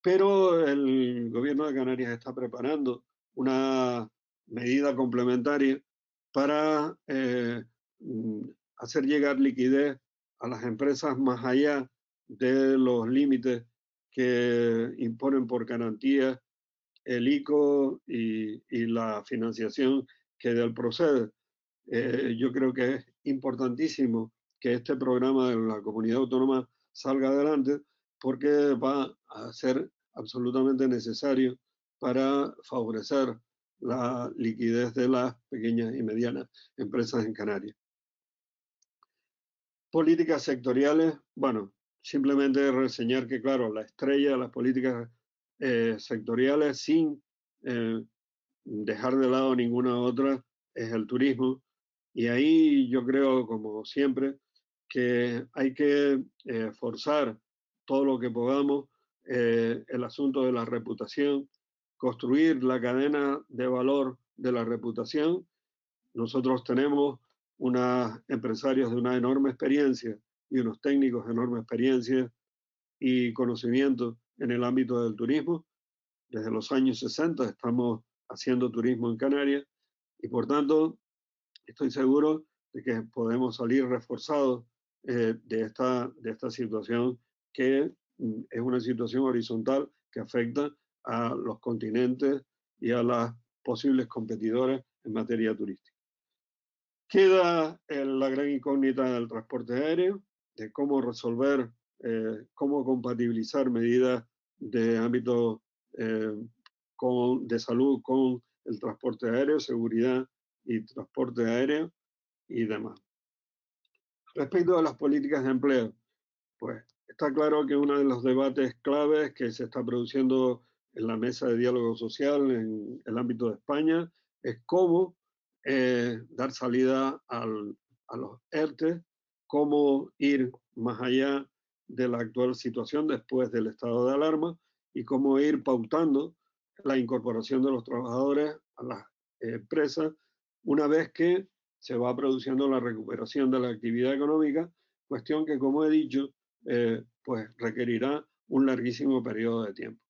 [SPEAKER 3] pero el gobierno de Canarias está preparando una medida complementaria para hacer llegar liquidez a las empresas más allá de los límites que imponen por garantía el ICO y la financiación que del procede. Yo creo que es importantísimo que este programa de la comunidad autónoma salga adelante porque va a ser absolutamente necesario para favorecer la liquidez de las pequeñas y medianas empresas en Canarias. Políticas sectoriales, bueno, simplemente reseñar que, claro, la estrella de las políticas sectoriales, sin dejar de lado ninguna otra, es el turismo. Y ahí yo creo, como siempre, que hay que forzar todo lo que podamos el asunto de la reputación, construir la cadena de valor de la reputación. Nosotros tenemos unos empresarios de una enorme experiencia y unos técnicos de enorme experiencia y conocimiento en el ámbito del turismo. Desde los años 60 estamos haciendo turismo en Canarias y por tanto estoy seguro de que podemos salir reforzados de esta situación que es una situación horizontal que afecta a los continentes y a las posibles competidores en materia turística. Queda la gran incógnita del transporte aéreo, de cómo resolver, cómo compatibilizar medidas de ámbito de salud con el transporte aéreo, seguridad y transporte aéreo y demás. Respecto a las políticas de empleo, pues está claro que uno de los debates claves que se está produciendo en la mesa de diálogo social en el ámbito de España es cómo dar salida a los ERTE, cómo ir más allá de la actual situación después del estado de alarma y cómo ir pautando la incorporación de los trabajadores a las empresas una vez que se va produciendo la recuperación de la actividad económica, cuestión que, como he dicho, pues requerirá un larguísimo periodo de tiempo.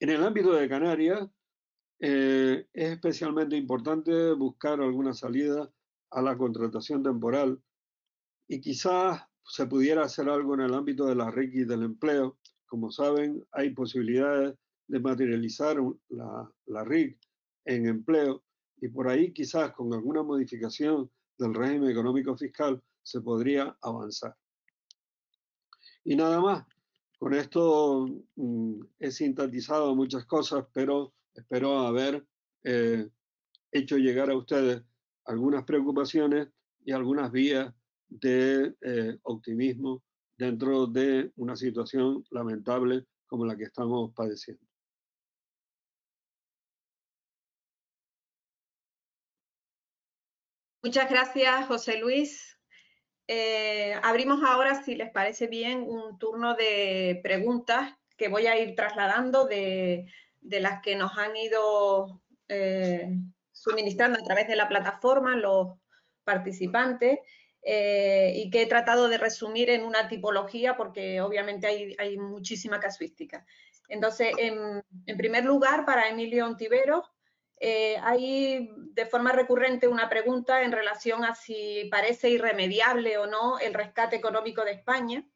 [SPEAKER 3] En el ámbito de Canarias, es especialmente importante buscar alguna salida a la contratación temporal y quizás se pudiera hacer algo en el ámbito de la RIC y del empleo. Como saben, hay posibilidades de materializar la RIC en empleo y por ahí quizás con alguna modificación del régimen económico fiscal se podría avanzar. Y nada más. Con esto he sintetizado muchas cosas, pero espero haber hecho llegar a ustedes algunas preocupaciones y algunas vías de optimismo dentro de una situación lamentable como la que estamos padeciendo.
[SPEAKER 1] Muchas gracias, José Luis. Abrimos ahora, si les parece bien, un turno de preguntas que voy a ir trasladando de las que nos han ido suministrando a través de la plataforma los participantes y que he tratado de resumir en una tipología porque obviamente hay muchísima casuística. Entonces, en primer lugar, para Emilio Ontiveros, hay de forma recurrente una pregunta en relación a si parece irremediable o no el rescate económico de España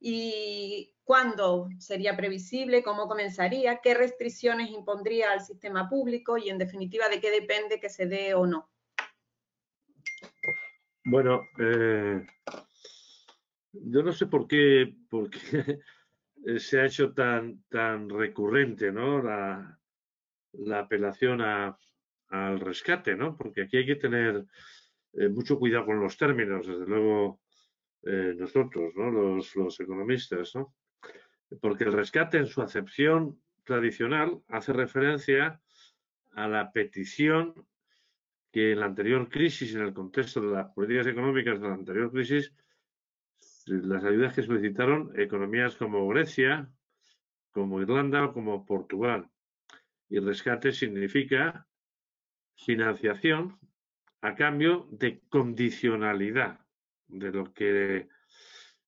[SPEAKER 1] y cuándo sería previsible, cómo comenzaría, qué restricciones impondría al sistema público y, en definitiva, de qué depende que se dé o no.
[SPEAKER 2] Bueno, yo no sé por qué se ha hecho tan recurrente, ¿no? La apelación al rescate, ¿no? Porque aquí hay que tener mucho cuidado con los términos, desde luego nosotros, ¿no? Los economistas, ¿no? Porque el rescate en su acepción tradicional hace referencia a la petición que en la anterior crisis, en el contexto de las políticas económicas de la anterior crisis, las ayudas que solicitaron economías como Grecia, como Irlanda o como Portugal. Y rescate significa financiación a cambio de condicionalidad, de lo que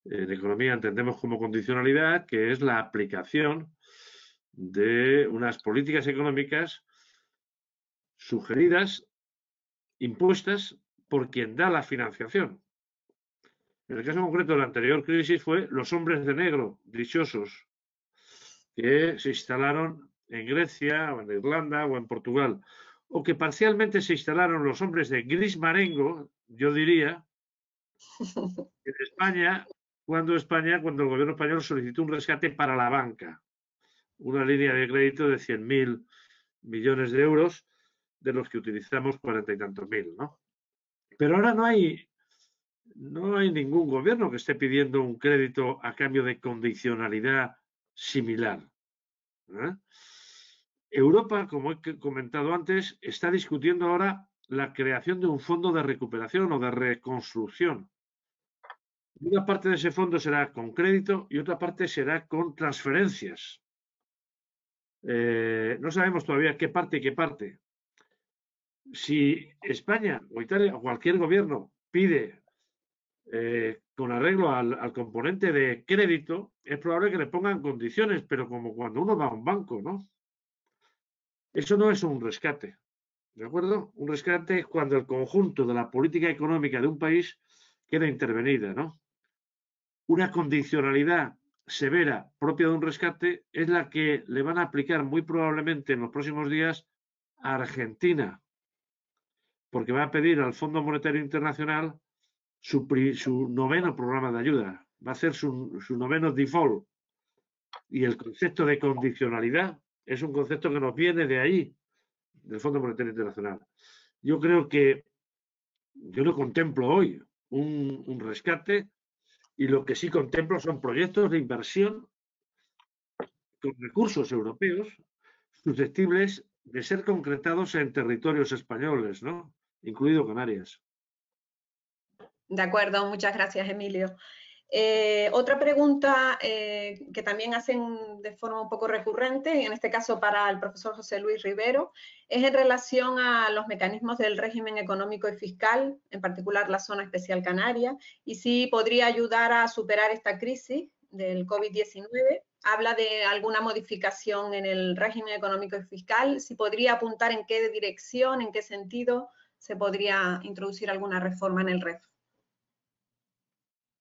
[SPEAKER 2] en economía entendemos como condicionalidad, que es la aplicación de unas políticas económicas sugeridas, impuestas por quien da la financiación. En el caso concreto de la anterior crisis fue los hombres de negro, dichosos, que se instalaron en Grecia o en Irlanda o en Portugal, o que parcialmente se instalaron los hombres de gris marengo, yo diría, en España, cuando el gobierno español solicitó un rescate para la banca, una línea de crédito de 100.000 millones de euros, de los que utilizamos 40 y tantos mil, ¿no? Pero ahora no hay ningún gobierno que esté pidiendo un crédito a cambio de condicionalidad similar, ¿eh? Europa, como he comentado antes, está discutiendo ahora la creación de un fondo de recuperación o de reconstrucción. Una parte de ese fondo será con crédito y otra parte será con transferencias. No sabemos todavía qué parte y qué parte. Si España o Italia o cualquier gobierno pide con arreglo al componente de crédito, es probable que le pongan condiciones, pero como cuando uno va a un banco, ¿no? Eso no es un rescate, ¿de acuerdo? Un rescate es cuando el conjunto de la política económica de un país queda intervenida, ¿no? Una condicionalidad severa propia de un rescate es la que le van a aplicar muy probablemente en los próximos días a Argentina, porque va a pedir al Fondo Monetario Internacional su 9º programa de ayuda, va a ser su 9º default. Y el concepto de condicionalidad es un concepto que nos viene de ahí, del Fondo Monetario Internacional. Yo creo que yo no contemplo hoy un rescate y lo que sí contemplo son proyectos de inversión con recursos europeos susceptibles de ser concretados en territorios españoles, ¿no? Incluido Canarias.
[SPEAKER 1] De acuerdo, muchas gracias, Emilio. Otra pregunta que también hacen de forma un poco recurrente, en este caso para el profesor José Luis Rivero, es en relación a los mecanismos del régimen económico y fiscal, en particular la zona especial canaria, y si podría ayudar a superar esta crisis del COVID-19. Habla de alguna modificación en el régimen económico y fiscal, si podría apuntar en qué dirección, en qué sentido se podría introducir alguna reforma en el REF.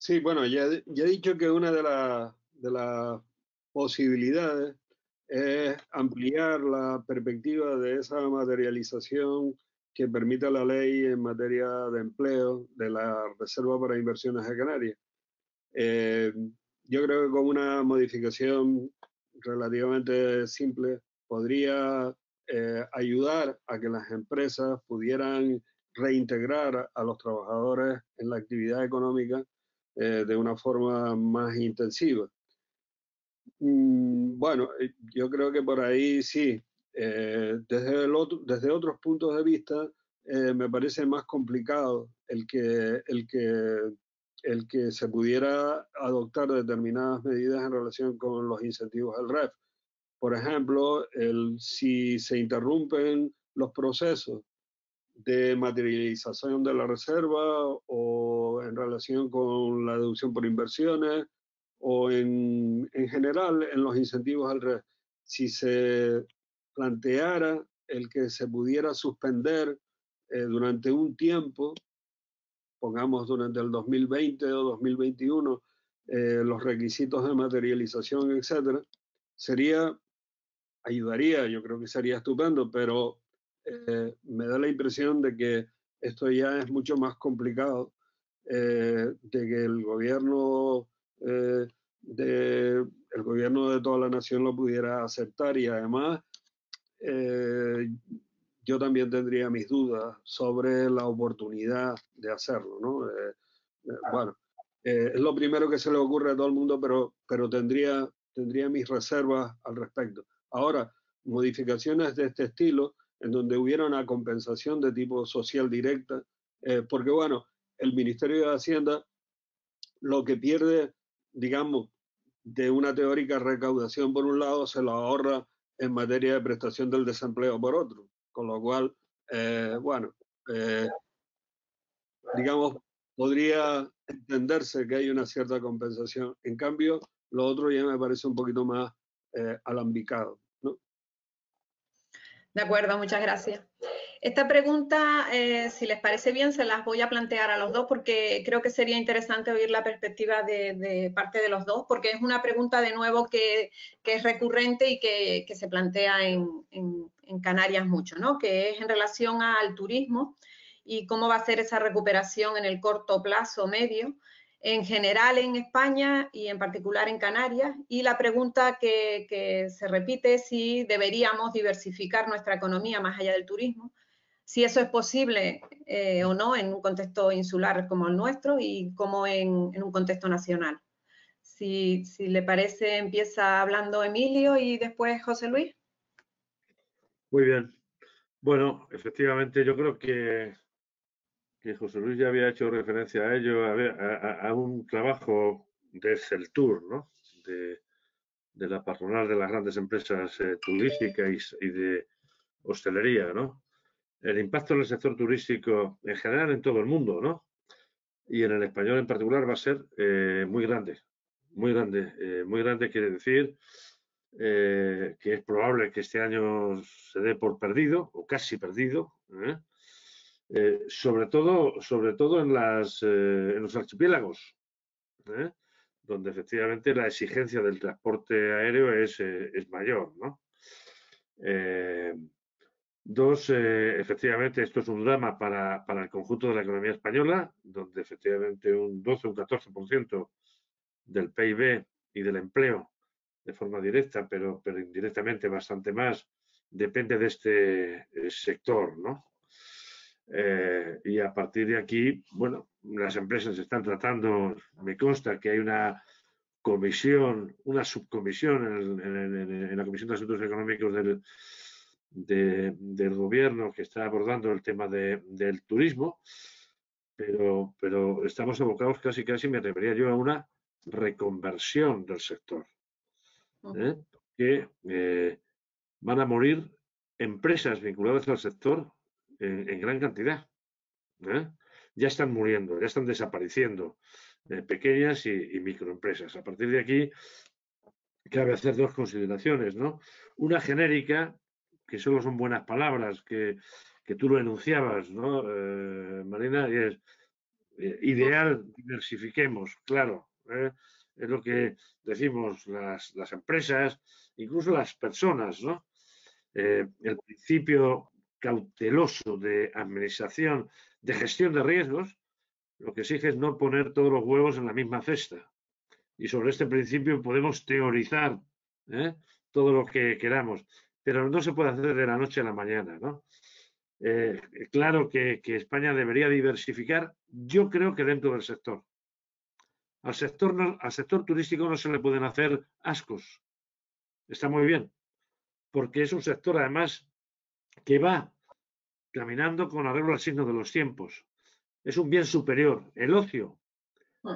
[SPEAKER 3] Sí, bueno, ya he dicho que una de las posibilidades es ampliar la perspectiva de esa materialización que permite la ley en materia de empleo de la Reserva para Inversiones de Canarias. Yo creo que con una modificación relativamente simple podría ayudar a que las empresas pudieran reintegrar a los trabajadores en la actividad económica de una forma más intensiva. Bueno, yo creo que por ahí sí. Desde otros puntos de vista, me parece más complicado el que se pudiera adoptar determinadas medidas en relación con los incentivos del REF. Por ejemplo, si se interrumpen los procesos de materialización de la reserva o en relación con la deducción por inversiones o en general en los incentivos al REF. Si se planteara el que se pudiera suspender durante un tiempo, pongamos durante el 2020 o 2021, los requisitos de materialización, etcétera, ayudaría, yo creo que sería estupendo, pero me da la impresión de que esto ya es mucho más complicado, de que el gobierno de toda la nación lo pudiera aceptar y además yo también tendría mis dudas sobre la oportunidad de hacerlo, ¿no? Bueno, es lo primero que se le ocurre a todo el mundo, pero tendría mis reservas al respecto. Ahora, modificaciones de este estilo, en donde hubiera una compensación de tipo social directa, porque bueno, el Ministerio de Hacienda lo que pierde, digamos, de una teórica recaudación por un lado, se lo ahorra en materia de prestación del desempleo por otro, con lo cual, bueno, digamos, podría entenderse que hay una cierta compensación. En cambio, lo otro ya me parece un poquito más alambicado, ¿no?
[SPEAKER 1] De acuerdo, muchas gracias. Esta pregunta, si les parece bien, se las voy a plantear a los dos porque creo que sería interesante oír la perspectiva de parte de los dos, porque es una pregunta de nuevo que es recurrente y que se plantea en Canarias mucho, ¿no? Que es en relación al turismo y cómo va a ser esa recuperación en el corto plazo medio, en general en España y en particular en Canarias. Y la pregunta que se repite es si deberíamos diversificar nuestra economía más allá del turismo, si eso es posible o no en un contexto insular como el nuestro y como en un contexto nacional. Si le parece, empieza hablando Emilio y después José Luis.
[SPEAKER 2] Muy bien. Bueno, efectivamente, yo creo que José Luis ya había hecho referencia a ello, a un trabajo de Celtur, ¿no? De la patronal de las grandes empresas turísticas y de hostelería, ¿no? El impacto en el sector turístico en general en todo el mundo, ¿no? Y en el español en particular va a ser muy grande, muy grande. Muy grande quiere decir que es probable que este año se dé por perdido o casi perdido, ¿eh? Sobre todo en los archipiélagos, ¿eh? Donde efectivamente la exigencia del transporte aéreo es mayor, ¿no? Eh, Dos, efectivamente, esto es un drama para el conjunto de la economía española, donde efectivamente un 12 o un 14% del PIB y del empleo, de forma directa, pero indirectamente bastante más, depende de este sector, ¿no? Y a partir de aquí, bueno, las empresas están tratando, me consta que hay una comisión, una subcomisión en la Comisión de Asuntos Económicos del Gobierno que está abordando el tema del turismo, pero estamos abocados casi, me atrevería yo, a una reconversión del sector, ¿eh? Que van a morir empresas vinculadas al sector en gran cantidad, ¿eh? Ya están muriendo, ya están desapareciendo pequeñas y microempresas. A partir de aquí, cabe hacer dos consideraciones, ¿no? Una genérica, que solo son buenas palabras, que tú lo enunciabas, ¿no, Marina? Y es ideal, diversifiquemos, claro. Es lo que decimos las empresas, incluso las personas, ¿no? El principio cauteloso de administración, de gestión de riesgos, lo que exige es no poner todos los huevos en la misma cesta. Y sobre este principio podemos teorizar, ¿eh? Todo lo que queramos, pero no se puede hacer de la noche a la mañana, ¿no? Claro que España debería diversificar, yo creo que dentro del sector. Al sector turístico no se le pueden hacer ascos, está muy bien, porque es un sector además que va caminando con arreglo al signo de los tiempos. Es un bien superior. El ocio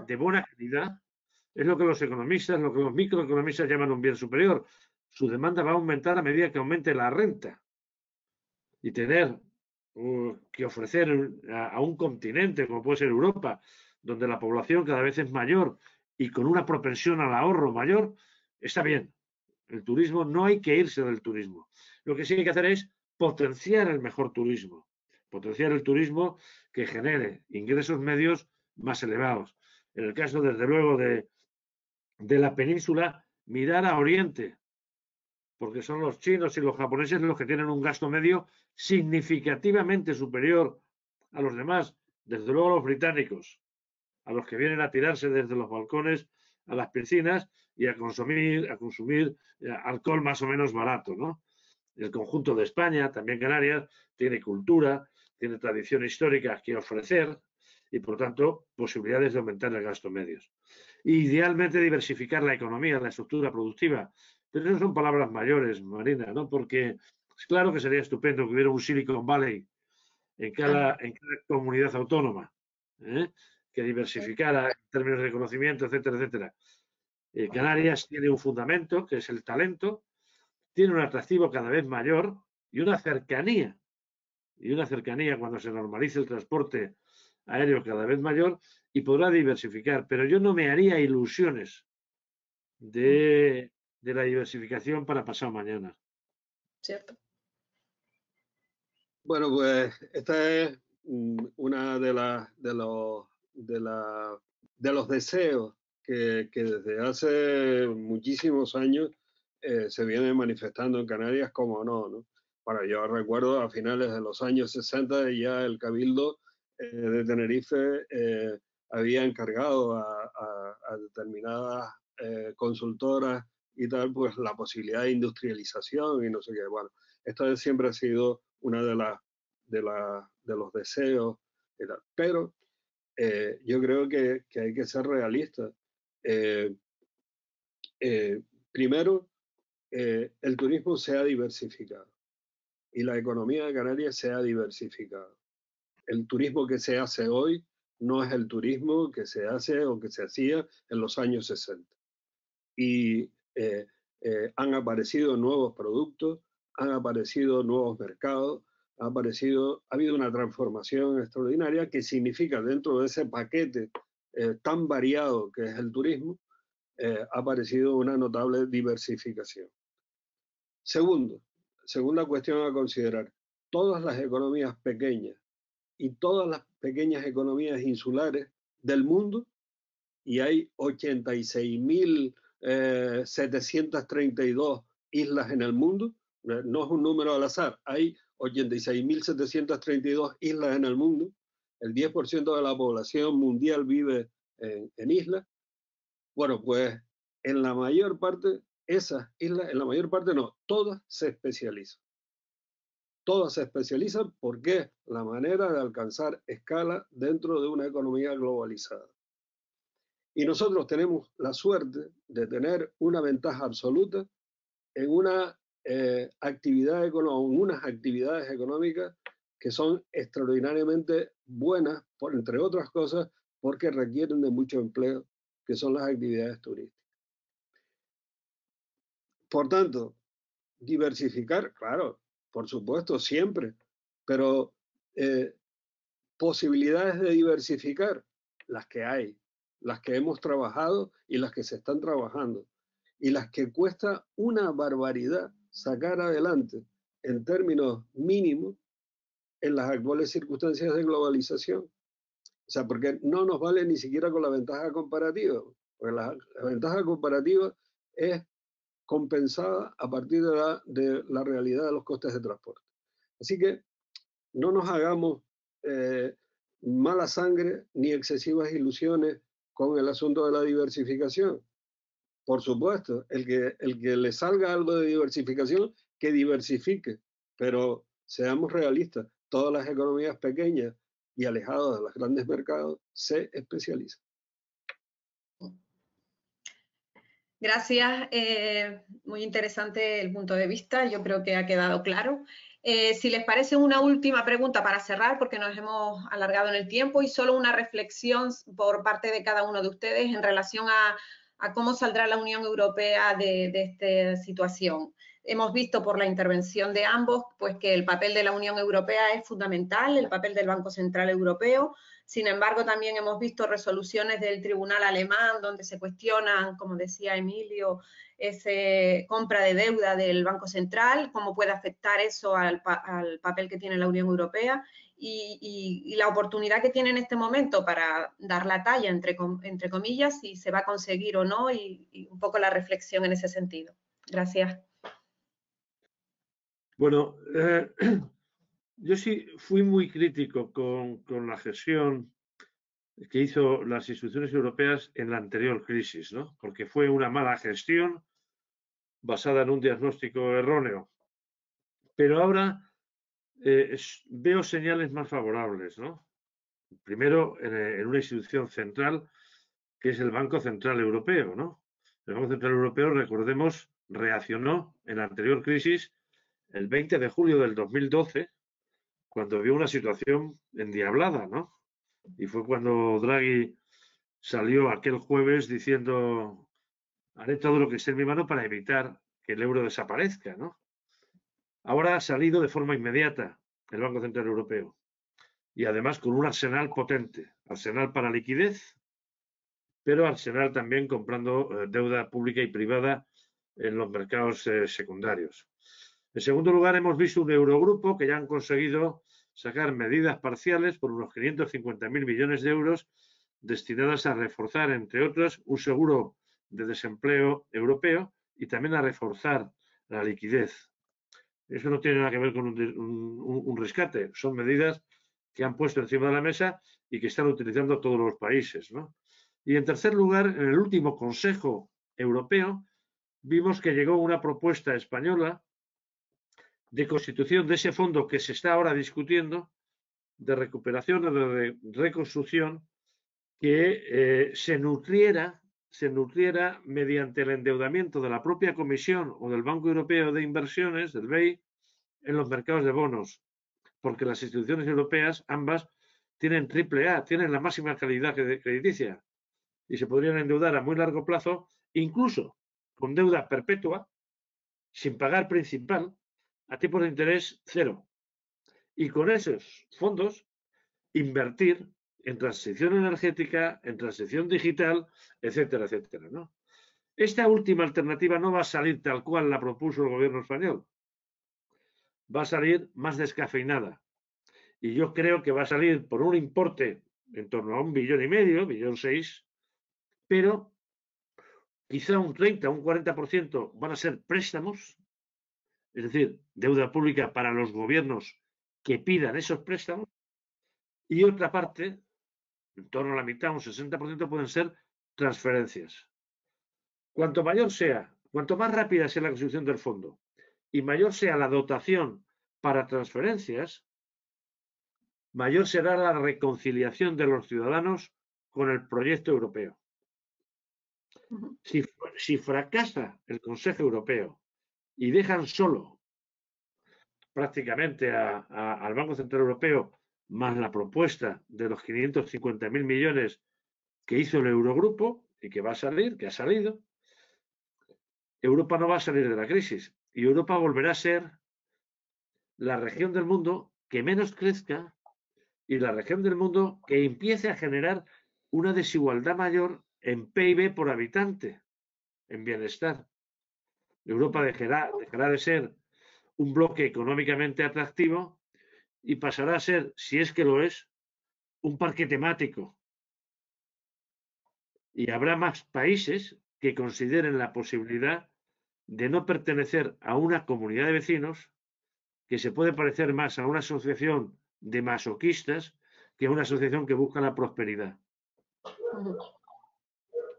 [SPEAKER 2] de buena calidad es lo que los economistas, lo que los microeconomistas llaman un bien superior. Su demanda va a aumentar a medida que aumente la renta. Y tener que ofrecer a un continente como puede ser Europa, donde la población cada vez es mayor y con una propensión al ahorro mayor, está bien. El turismo, no hay que irse del turismo. Lo que sí hay que hacer es potenciar el mejor turismo. Potenciar el turismo que genere ingresos medios más elevados. En el caso, desde luego, de la península, mirar a Oriente, porque son los chinos y los japoneses los que tienen un gasto medio significativamente superior a los demás, desde luego a los británicos, a los que vienen a tirarse desde los balcones a las piscinas y a consumir alcohol más o menos barato, ¿no? El conjunto de España, también Canarias, tiene cultura, tiene tradición histórica que ofrecer y, por tanto, posibilidades de aumentar el gasto medios. Idealmente diversificar la economía, la estructura productiva. Pero eso son palabras mayores, Marina, ¿no? Porque es claro que sería estupendo que hubiera un Silicon Valley en cada comunidad autónoma, ¿eh? Que diversificara en términos de conocimiento, etcétera, etcétera. Canarias tiene un fundamento, que es el talento, tiene un atractivo cada vez mayor y una cercanía cuando se normalice el transporte aéreo cada vez mayor y podrá diversificar. Pero yo no me haría ilusiones de la diversificación para pasado mañana.
[SPEAKER 1] ¿Cierto?
[SPEAKER 3] Bueno, pues esta es una de los deseos que desde hace muchísimos años se viene manifestando en Canarias, como no. Bueno, yo recuerdo a finales de los años 60 ya el Cabildo de Tenerife había encargado a determinadas consultoras y tal, pues la posibilidad de industrialización y no sé qué. Bueno, esto siempre ha sido una de los deseos, pero yo creo que hay que ser realistas. Primero, el turismo se ha diversificado. y la economía de Canarias se ha diversificado. El turismo que se hace hoy no es el turismo que se hace o que se hacía en los años 60. Y han aparecido nuevos productos, han aparecido nuevos mercados, ha habido una transformación extraordinaria que significa, dentro de ese paquete tan variado que es el turismo, ha aparecido una notable diversificación. Segunda cuestión a considerar, todas las economías pequeñas y todas las pequeñas economías insulares del mundo, y hay 86.732 islas en el mundo, no es un número al azar, hay 86.732 islas en el mundo, el 10% de la población mundial vive en islas. Bueno, pues en la mayor parte, esas islas, en la mayor parte no, todas se especializan. Todas se especializan porque es la manera de alcanzar escala dentro de una economía globalizada. Y nosotros tenemos la suerte de tener una ventaja absoluta en una unas actividades económicas que son extraordinariamente buenas, entre otras cosas, porque requieren de mucho empleo, que son las actividades turísticas. Por tanto, diversificar, claro, por supuesto, siempre, pero posibilidades de diversificar, las que hay, las que hemos trabajado y las que se están trabajando, y las que cuesta una barbaridad sacar adelante en términos mínimos en las actuales circunstancias de globalización. O sea, porque no nos vale ni siquiera con la ventaja comparativa, porque la ventaja comparativa es compensada a partir de la realidad de los costes de transporte. Así que no nos hagamos mala sangre ni excesivas ilusiones con el asunto de la diversificación. Por supuesto, el que le salga algo de diversificación, que diversifique, pero seamos realistas, todas las economías pequeñas y alejadas de los grandes mercados se especializan.
[SPEAKER 1] Gracias, muy interesante el punto de vista, yo creo que ha quedado claro. Si les parece, una última pregunta para cerrar, porque nos hemos alargado en el tiempo, y solo una reflexión por parte de cada uno de ustedes en relación a cómo saldrá la Unión Europea de esta situación. Hemos visto por la intervención de ambos pues, que el papel de la Unión Europea es fundamental, el papel del Banco Central Europeo. Sin embargo, también hemos visto resoluciones del Tribunal Alemán donde se cuestionan, como decía Emilio, esa compra de deuda del Banco Central, cómo puede afectar eso al papel que tiene la Unión Europea y la oportunidad que tiene en este momento para dar la talla, entre comillas, si se va a conseguir o no, y un poco la reflexión en ese sentido. Gracias.
[SPEAKER 2] Bueno, yo sí fui muy crítico con la gestión que hizo las instituciones europeas en la anterior crisis, ¿no? Porque fue una mala gestión basada en un diagnóstico erróneo. Pero ahora veo señales más favorables, ¿no? Primero, en una institución central que es el Banco Central Europeo, ¿no? El Banco Central Europeo, recordemos, reaccionó en la anterior crisis el 20 de julio del 2012, cuando vio una situación endiablada, ¿no? Y fue cuando Draghi salió aquel jueves diciendo: haré todo lo que esté en mi mano para evitar que el euro desaparezca, ¿no? Ahora ha salido de forma inmediata el Banco Central Europeo y además con un arsenal potente, arsenal para liquidez, pero arsenal también comprando deuda pública y privada en los mercados secundarios. En segundo lugar, hemos visto un Eurogrupo que ya han conseguido sacar medidas parciales por unos 550.000 millones de euros destinadas a reforzar, entre otras, un seguro de desempleo europeo y también a reforzar la liquidez. Eso no tiene nada que ver con un rescate, son medidas que han puesto encima de la mesa y que están utilizando todos los países, ¿no? Y en tercer lugar, en el último Consejo Europeo, vimos que llegó una propuesta española de constitución de ese fondo que se está ahora discutiendo, de recuperación o de reconstrucción, que se nutriera mediante el endeudamiento de la propia Comisión o del Banco Europeo de Inversiones, del BEI, en los mercados de bonos, porque las instituciones europeas, ambas, tienen AAA, tienen la máxima calidad crediticia y se podrían endeudar a muy largo plazo, incluso con deuda perpetua, sin pagar principal, a tipos de interés cero. Y con esos fondos invertir en transición energética, en transición digital, etcétera, etcétera, ¿no? Esta última alternativa no va a salir tal cual la propuso el gobierno español. Va a salir más descafeinada. Y yo creo que va a salir por un importe en torno a 1,5 billones, 1,6 billones, pero quizá un 30, un 40% van a ser préstamos, es decir, deuda pública para los gobiernos que pidan esos préstamos, y otra parte, en torno a la mitad, un 60%, pueden ser transferencias. Cuanto mayor sea, cuanto más rápida sea la construcción del fondo y mayor sea la dotación para transferencias, mayor será la reconciliación de los ciudadanos con el proyecto europeo. Si fracasa el Consejo Europeo y dejan solo prácticamente al Banco Central Europeo más la propuesta de los 550.000 millones que hizo el Eurogrupo y que va a salir, que ha salido, Europa no va a salir de la crisis y Europa volverá a ser la región del mundo que menos crezca y la región del mundo que empiece a generar una desigualdad mayor en PIB por habitante, en bienestar. Europa dejará de ser un bloque económicamente atractivo y pasará a ser, si es que lo es, un parque temático. Y habrá más países que consideren la posibilidad de no pertenecer a una comunidad de vecinos que se puede parecer más a una asociación de masoquistas que a una asociación que busca la prosperidad.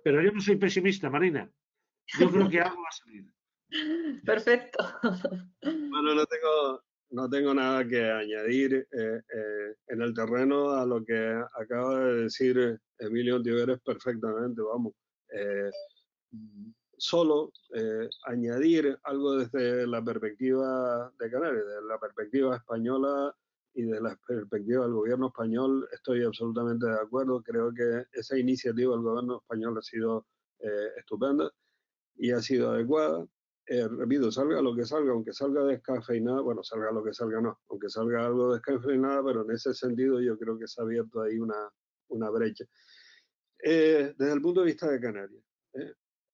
[SPEAKER 2] Pero yo no soy pesimista, Marina. Yo creo que algo va a salir.
[SPEAKER 1] Perfecto.
[SPEAKER 3] Bueno, no tengo nada que añadir en el terreno a lo que acaba de decir Emilio Ontiveros perfectamente, vamos. Solo añadir algo desde la perspectiva de Canarias, desde la perspectiva española y de la perspectiva del gobierno español, estoy absolutamente de acuerdo. Creo que esa iniciativa del gobierno español ha sido estupenda y ha sido adecuada. Repito, salga lo que salga, aunque salga descafeinada, bueno, salga lo que salga, no, aunque salga algo descafeinada, pero en ese sentido yo creo que se ha abierto ahí una brecha. Desde el punto de vista de Canarias,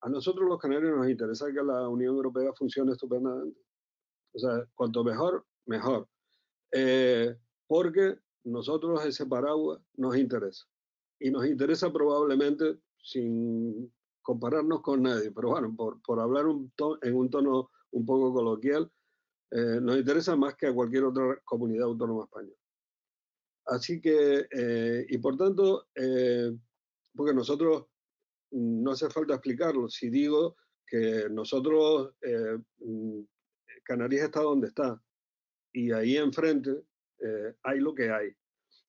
[SPEAKER 3] a nosotros los canarios nos interesa que la Unión Europea funcione estupendamente. O sea, cuanto mejor, mejor. Porque nosotros ese paraguas nos interesa. Y nos interesa probablemente sin compararnos con nadie, pero bueno, por hablar en un tono un poco coloquial, nos interesa más que a cualquier otra comunidad autónoma española. Así que, y por tanto, porque nosotros, no hace falta explicarlo, si digo que nosotros, Canarias está donde está, y ahí enfrente hay lo que hay.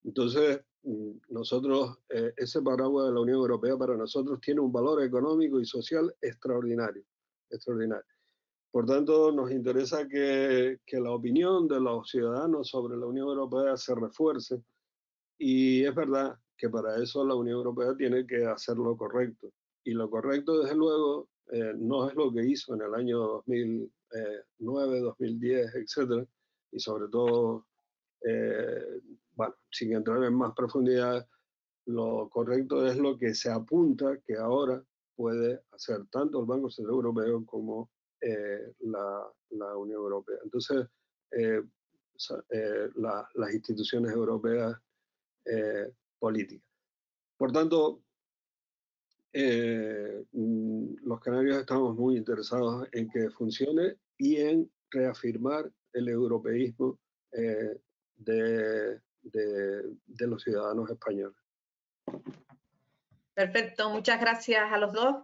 [SPEAKER 3] Entonces, nosotros, ese paraguas de la Unión Europea para nosotros tiene un valor económico y social extraordinario, extraordinario. Por tanto, nos interesa que la opinión de los ciudadanos sobre la Unión Europea se refuerce y es verdad que para eso la Unión Europea tiene que hacer lo correcto. Y lo correcto, desde luego, no es lo que hizo en el año 2009, 2010, etc. Y sobre todo, bueno, sin entrar en más profundidad, lo correcto es lo que se apunta que ahora puede hacer tanto el Banco Central Europeo como la Unión Europea. Entonces, las instituciones europeas políticas. Por tanto, los canarios estamos muy interesados en que funcione y en reafirmar el europeísmo de los ciudadanos españoles.
[SPEAKER 1] Perfecto, muchas gracias a los dos.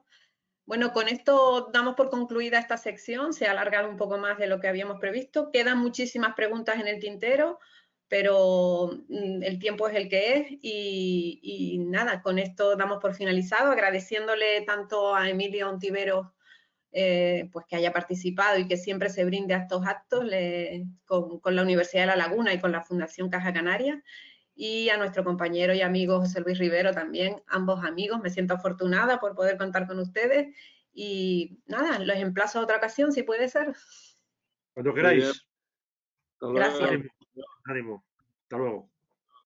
[SPEAKER 1] Bueno, con esto damos por concluida esta sección, se ha alargado un poco más de lo que habíamos previsto. Quedan muchísimas preguntas en el tintero, pero el tiempo es el que es y nada, con esto damos por finalizado, agradeciéndole tanto a Emilio Ontiveros pues que haya participado y que siempre se brinde a estos actos con la Universidad de La Laguna y con la Fundación Caja Canaria. Y a nuestro compañero y amigo José Luis Rivero también, ambos amigos. Me siento afortunada por poder contar con ustedes. Y nada, los emplazo a otra ocasión, si puede ser.
[SPEAKER 2] Cuando queráis.
[SPEAKER 3] Hasta luego.
[SPEAKER 1] Gracias.
[SPEAKER 2] Ánimo, ánimo. Hasta luego.